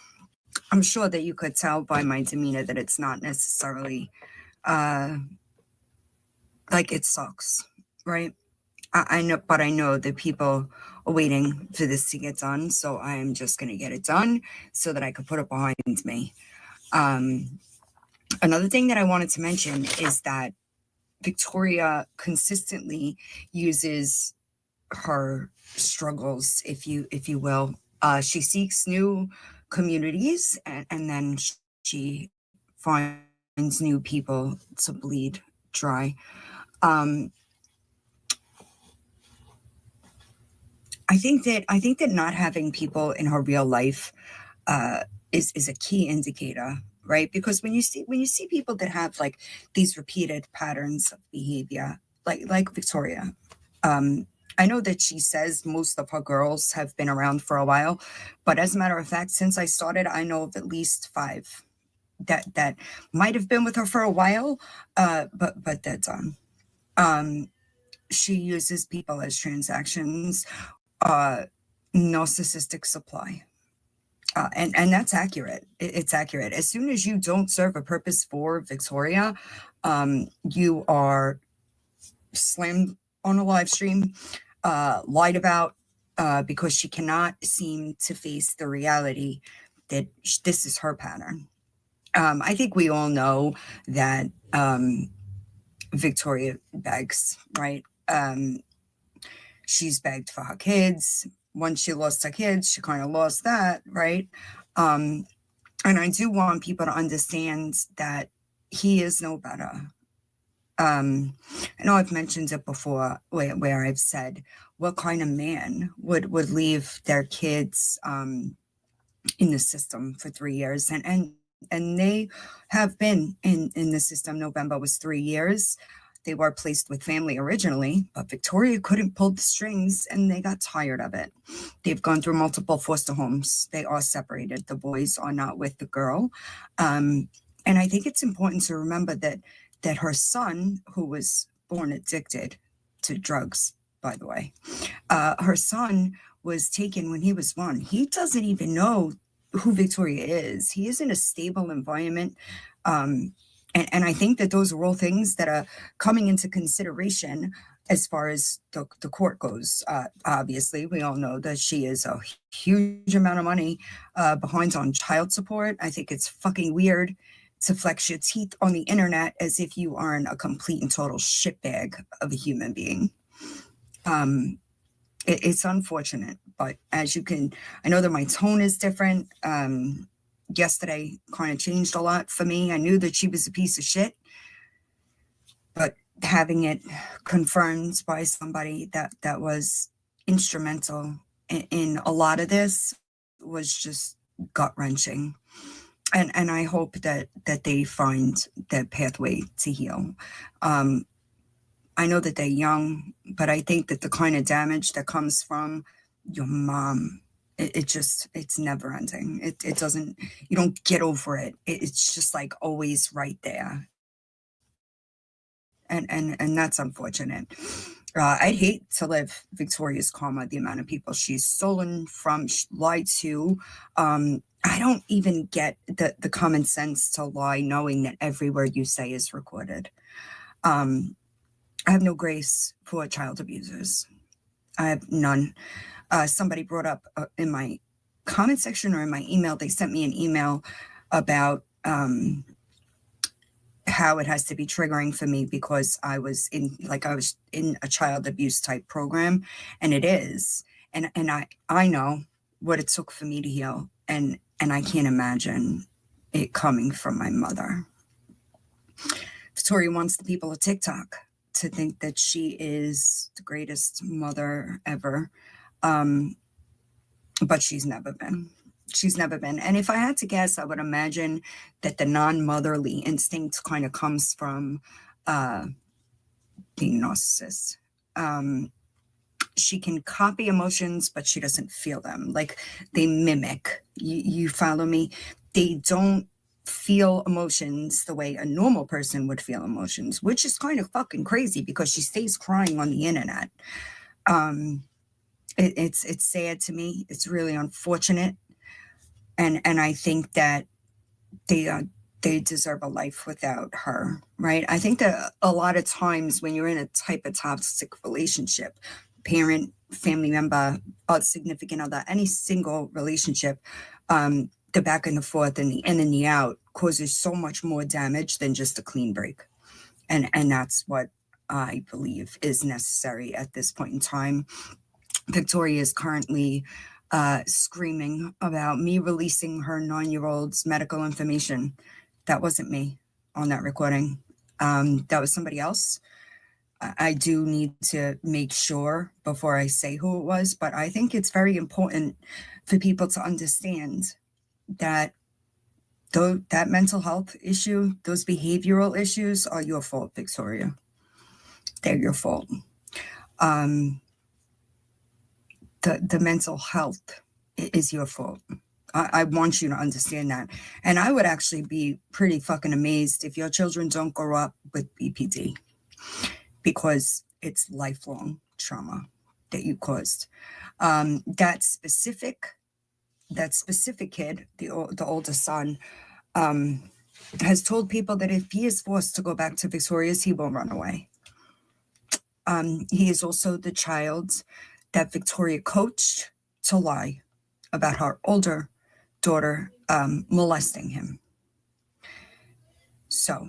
I'm sure that you could tell by my demeanor that it's not necessarily like it sucks, right? I know, but I know that people are waiting for this to get done, so I am just going to get it done so that I could put it behind me. Another thing that I wanted to mention is that Victoria consistently uses her struggles, if you will. She seeks new communities and then she finds new people to bleed dry. I think that not having people in her real life is a key indicator, right? Because when you see people that have like these repeated patterns of behavior, like Victoria, I know that she says most of her girls have been around for a while, but as a matter of fact, since I started, I know of at least 5 that might have been with her for a while, but they're done. She uses people as transactions, narcissistic supply. And that's accurate. It's accurate. As soon as you don't serve a purpose for Victoria, you are slammed on a live stream, lied about, because she cannot seem to face the reality that this is her pattern. I think we all know that Victoria begs, right? She's begged for her kids. Once she lost her kids, she kind of lost that, right? And I do want people to understand that he is no better. I know I've mentioned it before where I've said, what kind of man would leave their kids in the system for 3 years? And they have been in the system. November was 3 years. They were placed with family originally, but Victoria couldn't pull the strings and they got tired of it. They've gone through multiple foster homes. They are separated. The boys are not with the girl. And I think it's important to remember that her son, who was born addicted to drugs, by the way, her son was taken when he was 1. He doesn't even know who Victoria is. He is in a stable environment. And I think that those are all things that are coming into consideration as far as the court goes. Obviously, we all know that she is a huge amount of money behind on child support. I think it's fucking weird to flex your teeth on the internet as if you aren't a complete and total shitbag of a human being. It's unfortunate, but as you can, I know that my tone is different. Yesterday kind of changed a lot for me. I knew that she was a piece of shit, but having it confirmed by somebody that was instrumental in a lot of this was just gut-wrenching. And I hope that they find that pathway to heal. I know that they're young, but I think that the kind of damage that comes from your mom, it's never ending. It doesn't, you don't get over it. It's just like always right there. And that's unfortunate. I'd hate to live Victoria's karma, the amount of people she's stolen from, lied to. I don't even get the common sense to lie knowing that every word you say is recorded. I have no grace for child abusers. I have none. Somebody brought up in my comment section or in my email, they sent me an email about how it has to be triggering for me because I was in a child abuse type program, and it is. And I know what it took for me to heal, and I can't imagine it coming from my mother. Victoria wants the people of TikTok to think that she is the greatest mother ever. But she's never been. She's never been. And if I had to guess, I would imagine that the non-motherly instinct kind of comes from being narcissist. She can copy emotions, but she doesn't feel them. Like they mimic. You follow me? They don't feel emotions the way a normal person would feel emotions, which is kind of fucking crazy because she stays crying on the internet. It's sad to me. It's really unfortunate. And I think that they deserve a life without her, right? I think that a lot of times when you're in a type of toxic relationship, parent, family member, or significant other, any single relationship, the back and the forth and the in and the out causes so much more damage than just a clean break. And that's what I believe is necessary at this point in time. Victoria is currently screaming about me releasing her 9-year-old's medical information. That wasn't me on that recording. That was somebody else. I do need to make sure before I say who it was, but I think it's very important for people to understand that that mental health issue, those behavioral issues are your fault, Victoria. They're your fault. The mental health is your fault. I want you to understand that. And I would actually be pretty fucking amazed if your children don't grow up with BPD, because it's lifelong trauma that you caused. That specific kid, the older son, has told people that if he is forced to go back to Victoria's, he will run away. He is also the child that Victoria coached to lie about her older daughter molesting him. So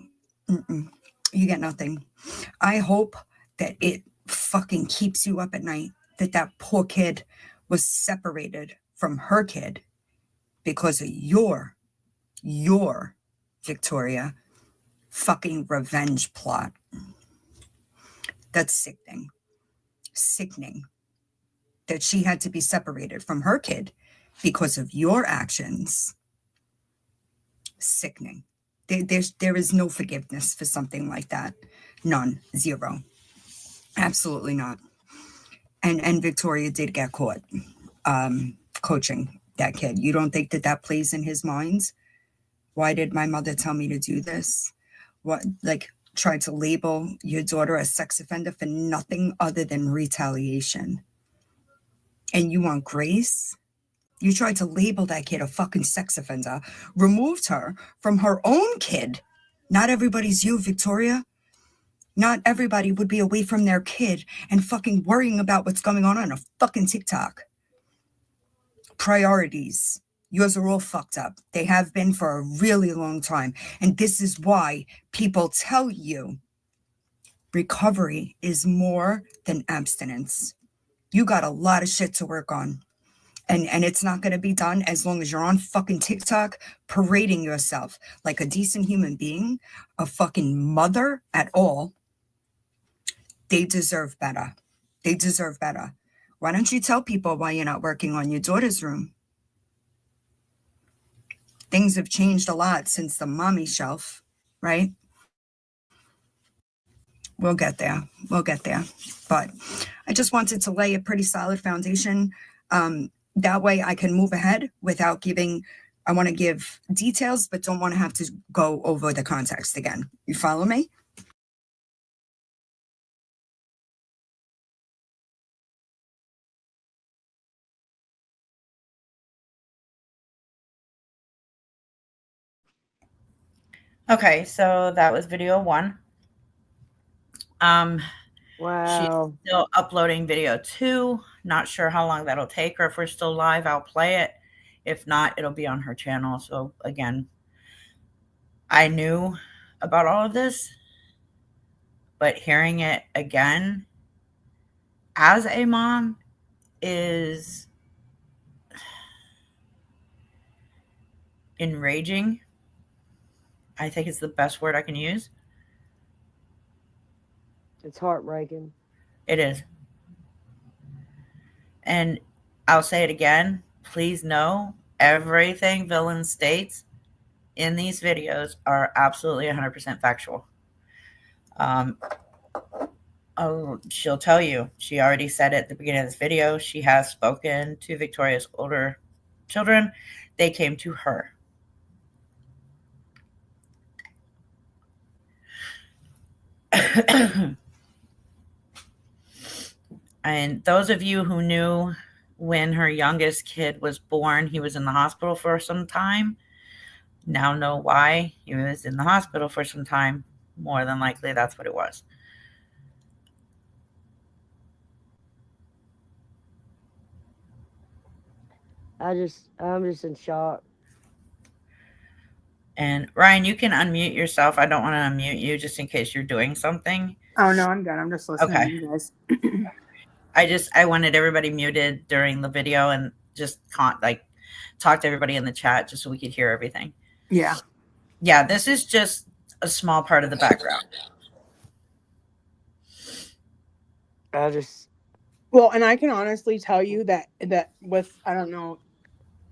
you get nothing. I hope that it fucking keeps you up at night that that poor kid was separated from her kid because of your Victoria fucking revenge plot. That's sickening that she had to be separated from her kid because of your actions. Sickening. There is no forgiveness for something like that. None. Zero. Absolutely not. And Victoria did get caught coaching that kid. You don't think that plays in his mind? Why did my mother tell me to do this? What, like, try to label your daughter a sex offender for nothing other than retaliation? And you want grace? You tried to label that kid a fucking sex offender, removed her from her own kid. Not everybody's you, Victoria. Not everybody would be away from their kid and fucking worrying about what's going on a fucking TikTok. Priorities. Yours are all fucked up. They have been for a really long time. And this is why people tell you recovery is more than abstinence. You got a lot of shit to work on. And it's not going to be done as long as you're on fucking TikTok parading yourself like a decent human being, a fucking mother at all. They deserve better. They deserve better. Why don't you tell people why you're not working on your daughter's room? Things have changed a lot since the mommy shelf, right? We'll get there. We'll get there. But I just wanted to lay a pretty solid foundation. That way I can move ahead without giving, I want to give details, but don't want to have to go over the context again. You follow me? Okay, so that was video 1. Wow. She's still uploading video 2. Not sure how long that'll take, or if we're still live, I'll play it. If not, it'll be on her channel. So again, I knew about all of this, but hearing it again as a mom is enraging. I think it's the best word I can use. It's heartbreaking. It is. And I'll say it again. Please know everything Villain states in these videos are absolutely 100% factual. She'll tell you. She already said it at the beginning of this video. She has spoken to Victoria's older children. They came to her. And those of you who knew when her youngest kid was born, he was in the hospital for some time, now know why he was in the hospital for some time. More than likely, that's what it was. I'm just in shock. And Ryan, you can unmute yourself. I don't want to unmute you just in case you're doing something. Oh no, I'm good. I'm just listening Okay. to you guys. I wanted everybody muted during the video and just talk to everybody in the chat just so we could hear everything. Yeah. Yeah, this is just a small part of the background. Well, and I can honestly tell you that with, I don't know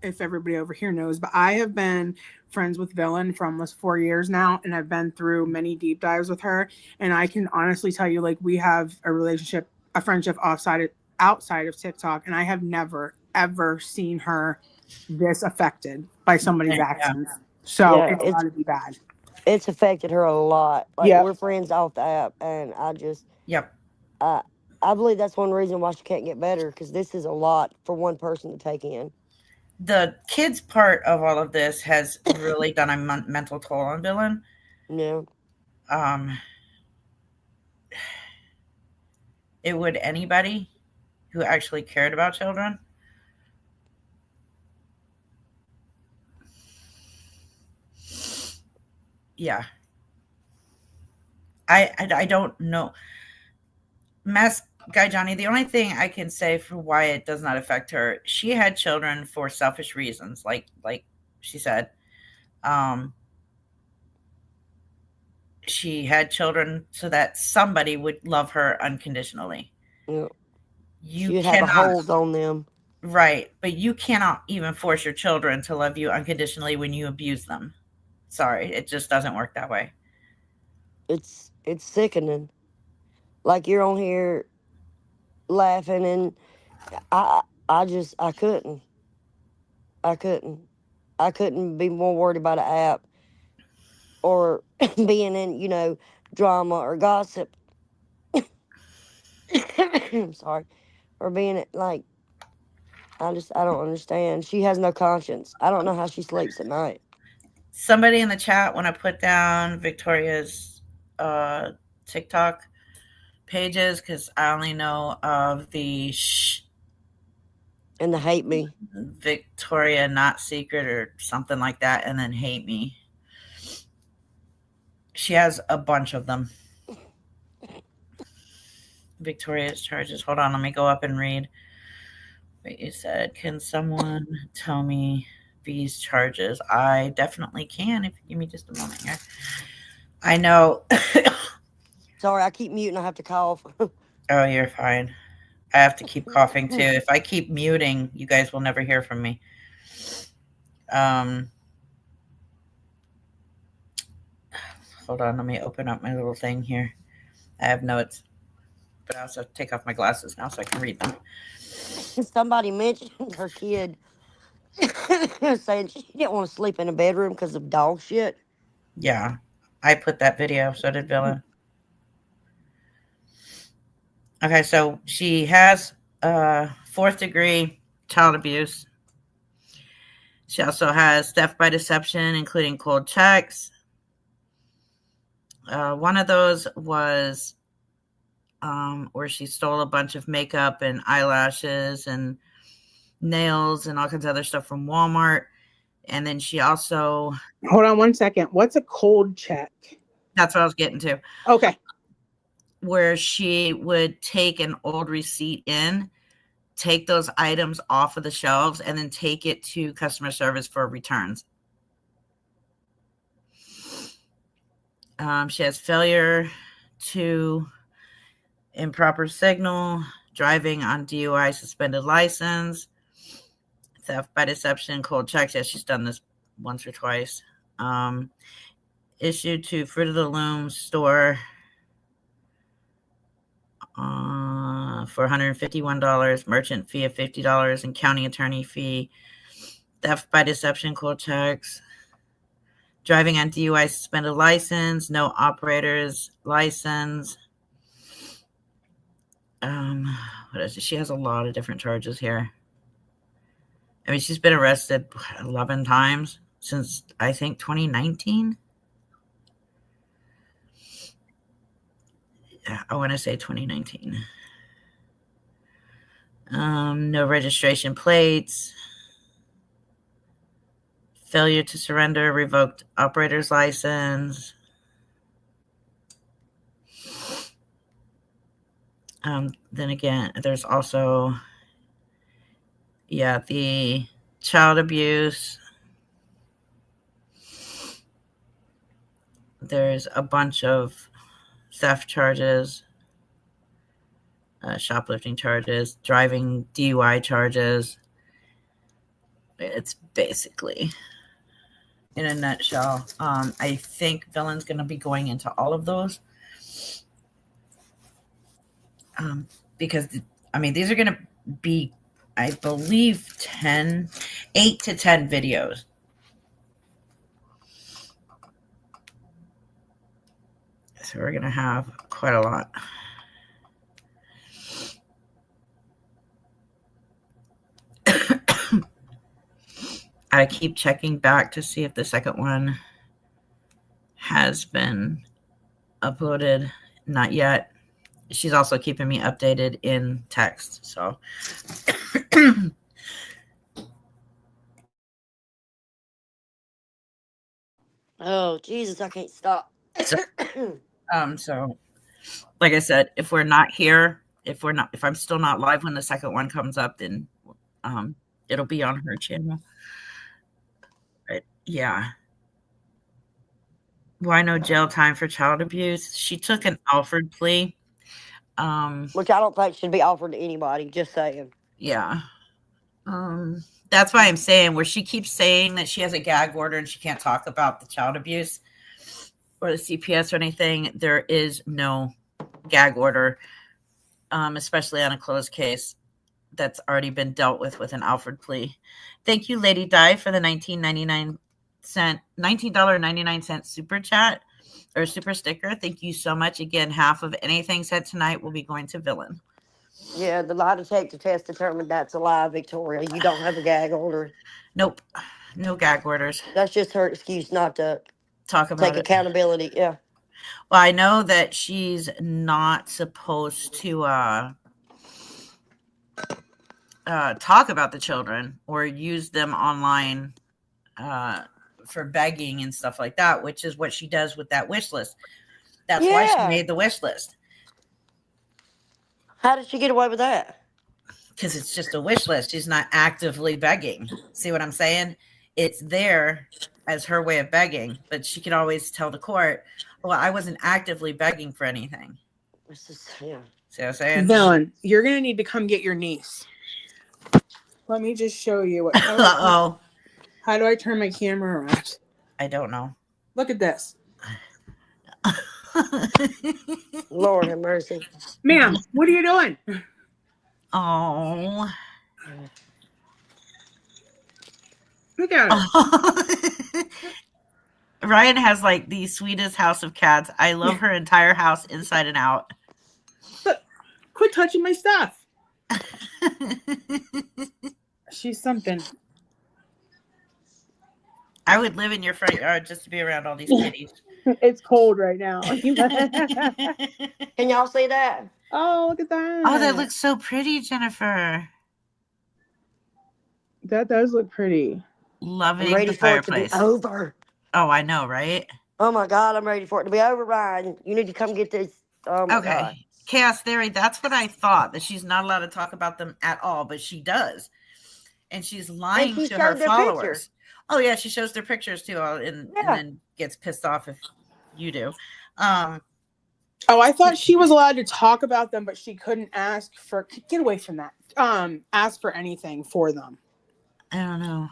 if everybody over here knows, but I have been friends with Villain for almost 4 years now, and I've been through many deep dives with her. And I can honestly tell you, like, we have a friendship outside of TikTok, and I have never ever seen her this affected by somebody's Yeah. actions. So Yeah, it's got to be bad. It's affected her a lot. Like, Yep. we're friends off the app, and Yep. I believe that's one reason why she can't get better, because this is a lot for one person to take in. The kids part of all of this has really done a mental toll on Villain. Yeah. It would anybody who actually cared about children. Yeah. I don't know. Mask Guy Johnny, the only thing I can say for why it does not affect her, she had children for selfish reasons, like she said. She had children so that somebody would love her unconditionally. Yeah. You You have a cannot, hold on them. right, but you cannot even force your children to love you unconditionally when you abuse them. Sorry, it just doesn't work that way. It's sickening. Like, you're on here laughing, and I couldn't. I couldn't be more worried about an app or being in, drama or gossip. I'm sorry. Or being like, I don't understand. She has no conscience. I don't know how she sleeps at night. Somebody in the chat want to put down Victoria's TikTok pages, because I only know of the And they hate me. Victoria Not Secret or something like that, and then Hate Me. She has a bunch of them. Victoria's charges. Hold on, let me go up and read what you said. Can someone tell me these charges? I definitely can if you give me just a moment here. I know. Sorry, I keep muting. I have to cough. Oh, you're fine. I have to keep coughing too. If I keep muting, you guys will never hear from me. Hold on, let me open up my little thing here. I have notes, but I also have to take off my glasses now so I can read them. Somebody mentioned her kid saying she didn't want to sleep in a bedroom because of dog shit. Yeah, I put that video, so did Villain. Okay, so she has 4th degree child abuse. She also has theft by deception, including cold checks. One of those was where she stole a bunch of makeup and eyelashes and nails and all kinds of other stuff from Walmart. And then she also... Hold on one second. What's a cold check? That's what I was getting to. Okay. Where she would take an old receipt in, take those items off of the shelves, and then take it to customer service for returns. She has failure to improper signal, driving on DUI, suspended license, theft by deception, cold checks. Yeah, she's done this once or twice. Issued to Fruit of the Loom store for $151, merchant fee of $50, and county attorney fee. Theft by deception, cold checks. Driving on DUI, suspended license, no operator's license. What is it? She has a lot of different charges here. I mean, she's been arrested 11 times since, I think, 2019. Yeah, I want to say 2019. No registration plates. Failure to surrender, revoked operator's license. Then again, there's also, the child abuse. There's a bunch of theft charges, shoplifting charges, driving DUI charges. It's basically, in a nutshell. I think Villain's going to be going into all of those. Because, I mean, these are going to be I believe 8 to 10 videos. So we're going to have quite a lot. I keep checking back to see if the second one has been uploaded. Not yet. She's also keeping me updated in text. So Oh, Jesus, I can't stop. so like I said, if we're not here, if I'm still not live when the second one comes up, then it'll be on her channel. But yeah. Why no jail time for child abuse? She took an Alford plea. Which I don't think should be offered to anybody, just saying. Yeah. That's why I'm saying, where she keeps saying that she has a gag order and she can't talk about the child abuse or the CPS or anything. There is no gag order, especially on a closed case that's already been dealt with an Alford plea. Thank you, Lady Di, for the $19.99 super chat or super sticker. Thank you so much. Again, half of anything said tonight will be going to Villain. Yeah, the lie detector test determined that's a lie, Victoria. You don't have a gag order. Nope. No gag orders. That's just her excuse not to Talk about take accountability. Yeah. Well, I know that she's not supposed to talk about the children or use them online for begging and stuff like that, which is what she does with that wish list. That's why she made the wish list. How did she get away with that? Because it's just a wish list. She's not actively begging. See what I'm saying? It's there as her way of begging, but she could always tell the court, well, I wasn't actively begging for anything. This is, yeah. See what I'm saying? Villain, you're going to need to come get your niece. Let me just show you. Uh-oh. How do I turn my camera around? I don't know. Look at this. Lord have mercy. Ma'am, what are you doing? Oh. Look at her. Ryan has like the sweetest house of cats. I love her entire house inside and out. Look, quit touching my stuff. She's something. I would live in your front yard just to be around all these kitties. It's cold right now. Can y'all see that? Oh, look at that. Oh, that looks so pretty, Jennifer. That does look pretty. Loving I'm ready the for it fireplace. to be over. Oh, I know, right? Oh my God, I'm ready for it to be over, Ryan. You need to come get this. Oh my Okay. God. Chaos Theory, that's what I thought, that she's not allowed to talk about them at all, but she does. And she's lying she to her showed their followers. pictures. Oh, yeah, she shows their pictures too, and then gets pissed off if you do. Oh, I thought she was allowed to talk about them, but she couldn't ask for, get away from that. Ask for anything for them. I don't know.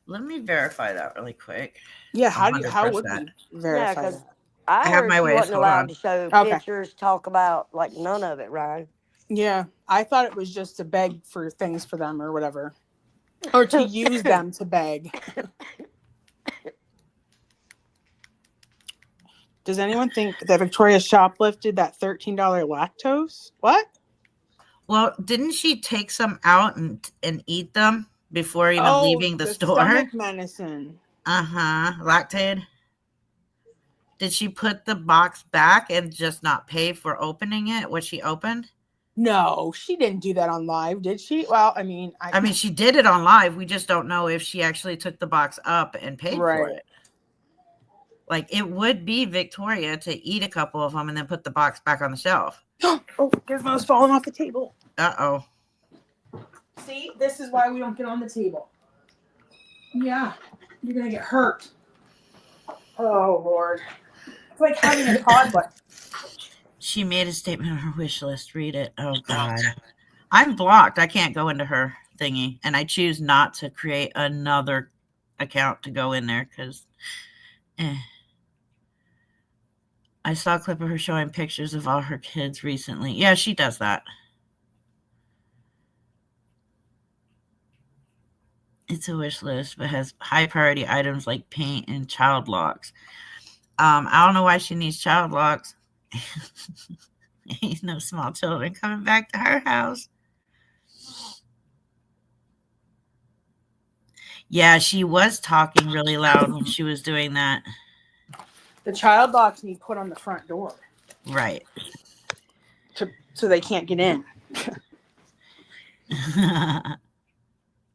Let me verify that really quick. Yeah, how would we 100%. verify because that? I have heard my she ways. wasn't Hold allowed on. to show Okay. pictures, talk about like none of it, Ryan. Yeah, I thought it was just to beg for things for them or whatever. Or to use them to beg. Does anyone think that Victoria shoplifted that $13 lactose? What? Well, didn't she take some out and eat them before even leaving the store? Stomach medicine. Lactaid. Did she put the box back and just not pay for opening it? Was she opened? No, she didn't do that on live, did she? Well, I mean, she did it on live. We just don't know if she actually took the box up and paid for it. Like, it would be Victoria to eat a couple of them and then put the box back on the shelf. Oh, Gizmo's falling off the table. Uh-oh. See, this is why we don't get on the table. Yeah, you're going to get hurt. Oh, Lord. It's like having a toddler. She made a statement on her wish list. Read it. Oh, God. I'm blocked. I can't go into her thingy. And I choose not to create another account to go in there because I saw a clip of her showing pictures of all her kids recently. Yeah, she does that. It's a wish list, but has high priority items like paint and child locks. I don't know why she needs child locks. Ain't no small children coming back to her house. Yeah, she was talking really loud when she was doing that. The child locks need put on the front door Right. so they can't get in.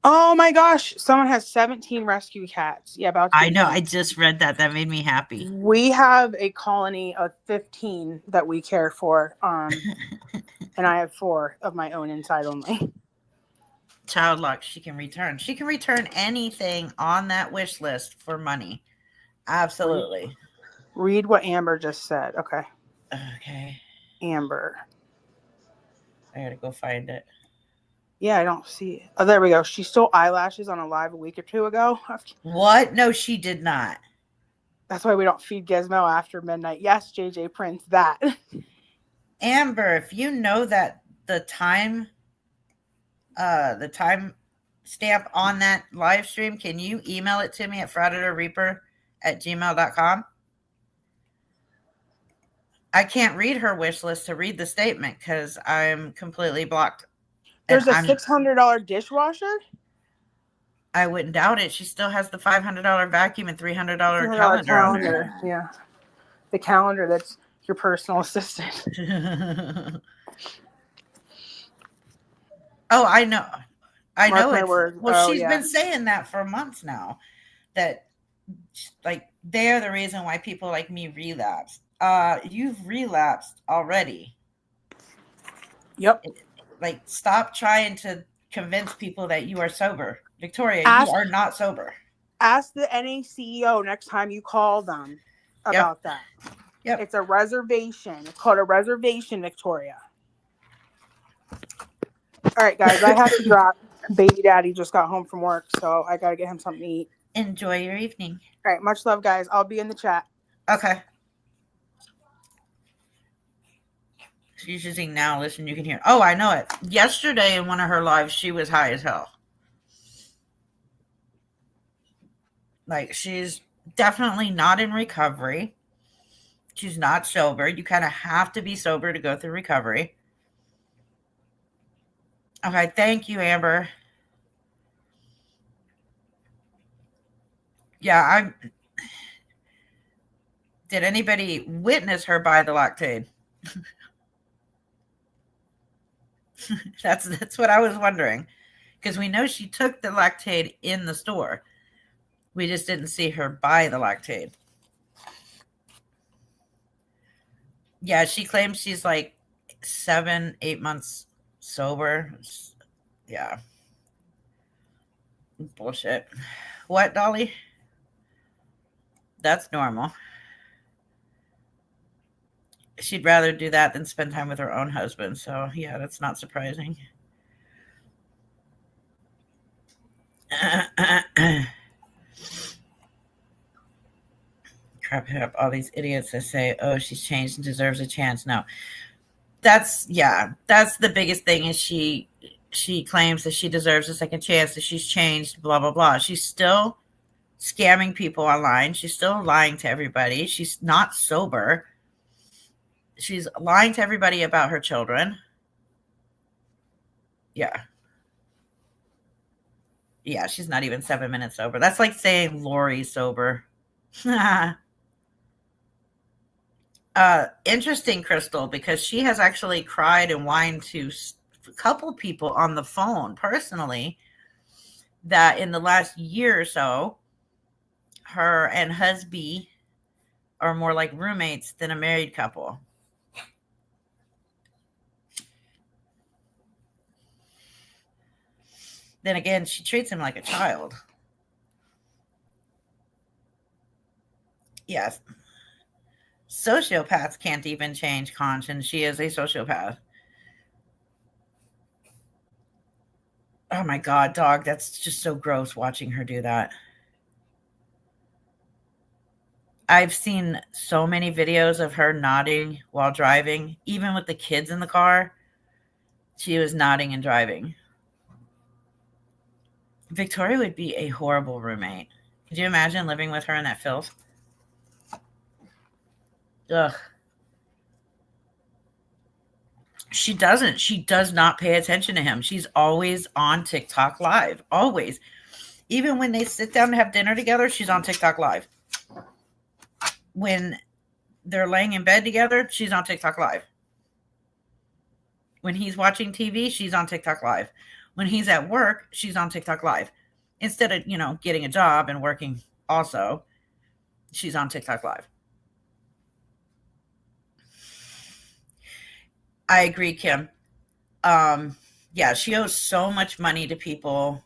Oh my gosh, someone has 17 rescue cats. Yeah, about to I be know. done. I just read that. That made me happy. We have a colony of 15 that we care for. And I have 4 of my own inside only. Child lock she can return. She can return anything on that wish list for money. Absolutely. Read what Amber just said. Okay. Okay. Amber. I gotta go find it. Yeah, I don't see it. Oh, there we go. She stole eyelashes on a live a week or 2 ago. What? No, she did not. That's why we don't feed Gizmo after midnight. Yes, JJ Prince, that. Amber, if you know that the time stamp on that live stream, can you email it to me at frauditorreaper@gmail.com? I can't read her wish list to read the statement because I'm completely blocked. There's a $600 dishwasher. I wouldn't doubt it. She still has the $500 vacuum and $300 calendar on there. Yeah, the calendar that's your personal assistant. Oh, I know. I Mark know my it. words. Well, Oh, she's yeah. been saying that for months now. That like they're the reason why people like me relapse. You've relapsed already. Yep. Like, stop trying to convince people that you are sober. Victoria, Ask- you are not sober. Ask the NA CEO next time you call them about that. Yep. It's a reservation. It's called a reservation, Victoria. All right, guys, I have to drop. Baby daddy just got home from work, so I got to get him something to eat. Enjoy your evening. All right, much love, guys. I'll be in the chat. Okay. She's using Now Listen. You can hear. Oh, I know it. Yesterday in one of her lives, she was high as hell. Like, she's definitely not in recovery. She's not sober. You kind of have to be sober to go through recovery. Okay, thank you, Amber. Yeah, did anybody witness her buy the Lactaid? That's what I was wondering. Because we know she took the Lactaid in the store. We just didn't see her buy the Lactaid. Yeah, she claims she's like 7-8 months sober. Yeah. Bullshit. What, Dolly? That's normal. She'd rather do that than spend time with her own husband. So, yeah, that's not surprising. Crap up all these idiots that say, oh, she's changed and deserves a chance. No. That's the biggest thing is she claims that she deserves a second chance, that she's changed, blah, blah, blah. She's still scamming people online. She's still lying to everybody. She's not sober. She's lying to everybody about her children. Yeah. Yeah, she's not even 7 minutes sober. That's like saying Lori's sober. Interesting, Crystal, because she has actually cried and whined to a couple people on the phone personally that in the last year or so, her and husband are more like roommates than a married couple. Then again, she treats him like a child. Yes. Sociopaths can't even change conscience. She is a sociopath. Oh my God, dog. That's just so gross watching her do that. I've seen so many videos of her nodding while driving, even with the kids in the car. She was nodding and driving. Victoria would be a horrible roommate. Could you imagine living with her in that filth? Ugh. She doesn't. She does not pay attention to him. She's always on TikTok live. Always. Even when they sit down to have dinner together, she's on TikTok live. When they're laying in bed together, she's on TikTok live. When he's watching TV, she's on TikTok live. When he's at work, she's on TikTok live. Instead of, getting a job and working also, she's on TikTok live. I agree, Kim. Yeah, she owes so much money to people.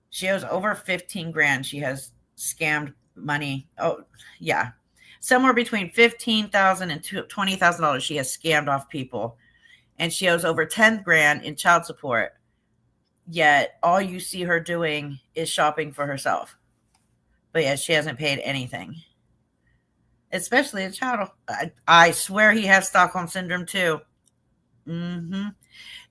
She owes over 15 grand. She has scammed money. Oh, yeah. Somewhere between $15,000 and $20,000 she has scammed off people. And she owes over 10 grand in child support. Yet all you see her doing is shopping for herself. But yet she hasn't paid anything. Especially a child. I swear he has Stockholm Syndrome too.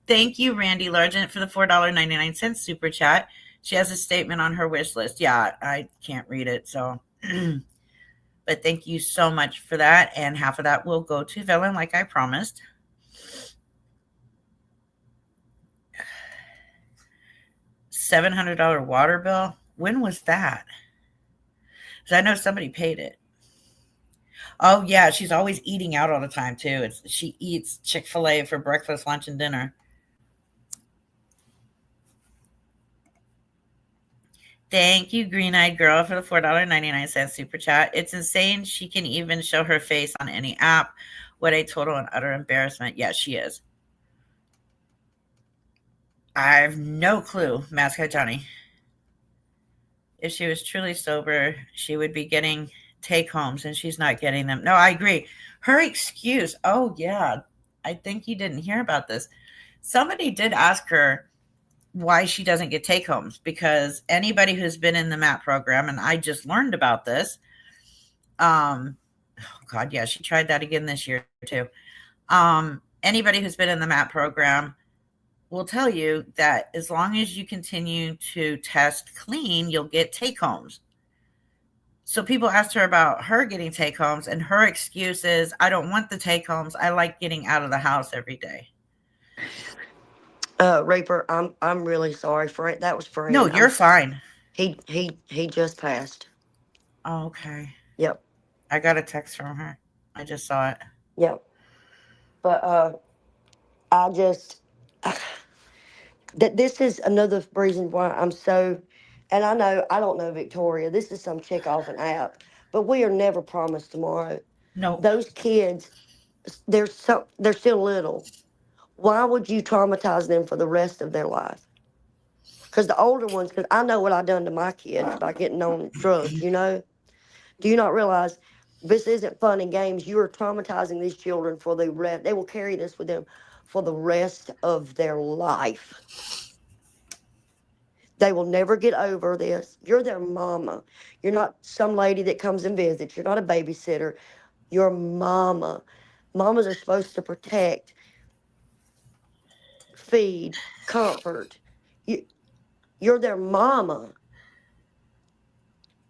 Thank you, Randy Largent, for the $4.99 super chat. She has a statement on her wish list. Yeah, I can't read it, so. But thank you so much for that. And half of that will go to Villain, like I promised. $700 water bill. When was that? Because I know somebody paid it. Oh, yeah. She's always eating out all the time, too. She eats Chick-fil-A for breakfast, lunch, and dinner. Thank you, Green-Eyed Girl, for the $4.99 super chat. It's insane. She can even show her face on any app. What a total and utter embarrassment. Yeah, she is. I have no clue, Mascot Johnny. If she was truly sober, she would be getting take-homes, and she's not getting them. No, I agree. Her excuse, oh, yeah, I think you didn't hear about this. Somebody did ask her why she doesn't get take-homes, because anybody who's been in the MAP program, and I just learned about this, oh, God, yeah, she tried that again this year, too. Anybody who's been in the MAP program will tell you that as long as you continue to test clean, you'll get take-homes. So people asked her about her getting take-homes, and her excuse is, I don't want the take-homes. I like getting out of the house every day. Reaper, I'm really sorry for it. That was Frank. No, you're fine. He just passed. Oh, okay. Yep. I got a text from her. I just saw it. Yep. But I just that this is another reason why I'm so, and I know I don't know Victoria. This is some chick off an app, but we are never promised tomorrow. No. Those kids, they're still little. Why would you traumatize them for the rest of their life? Because the older ones, because I know what I done to my kids by getting on drugs, Do you not realize this isn't fun and games? You are traumatizing these children for the rest. They will carry this with them for the rest of their life. They will never get over this. You're their mama. You're not some lady that comes and visits. You're not a babysitter. You're mama. Mamas are supposed to protect, feed, comfort. You're their mama.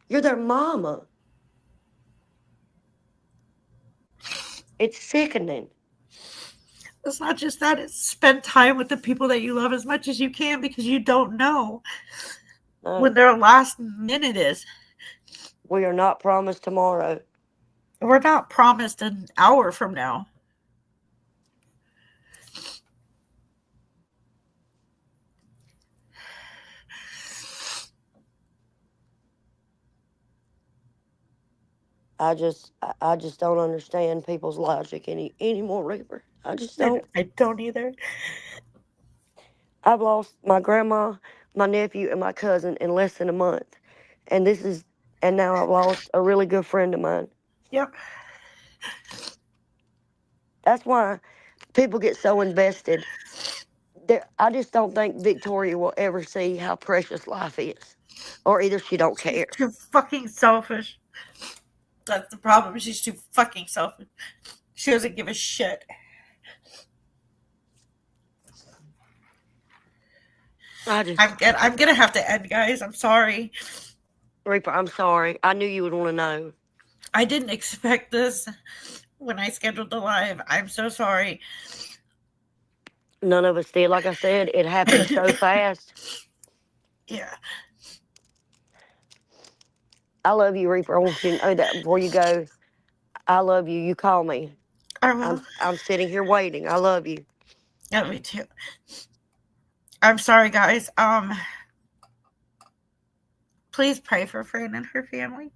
You're their mama. It's sickening. It's not just that. It's spend time with the people that you love as much as you can, because you don't know when their last minute is. We are not promised tomorrow. We're not promised an hour from now. I just don't understand people's logic anymore, Reaper. I just don't. I don't either. I've lost my grandma, my nephew, and my cousin in less than a month, and now I've lost a really good friend of mine. Yep. That's why people get so invested. I just don't think Victoria will ever see how precious life is, or either she don't care. She's too fucking selfish. That's the problem. She's too fucking selfish. She doesn't give a shit. I'm gonna have to end, guys. I'm sorry. Reaper, I'm sorry. I knew you would want to know. I didn't expect this when I scheduled the live. I'm so sorry. None of us did. Like I said, it happened so fast. Yeah. I love you, Reaper. I want you to know that before you go. I love you. You call me. I will. I'm sitting here waiting. I love you. Yeah, me too. I'm sorry, guys. Please pray for Fran and her family.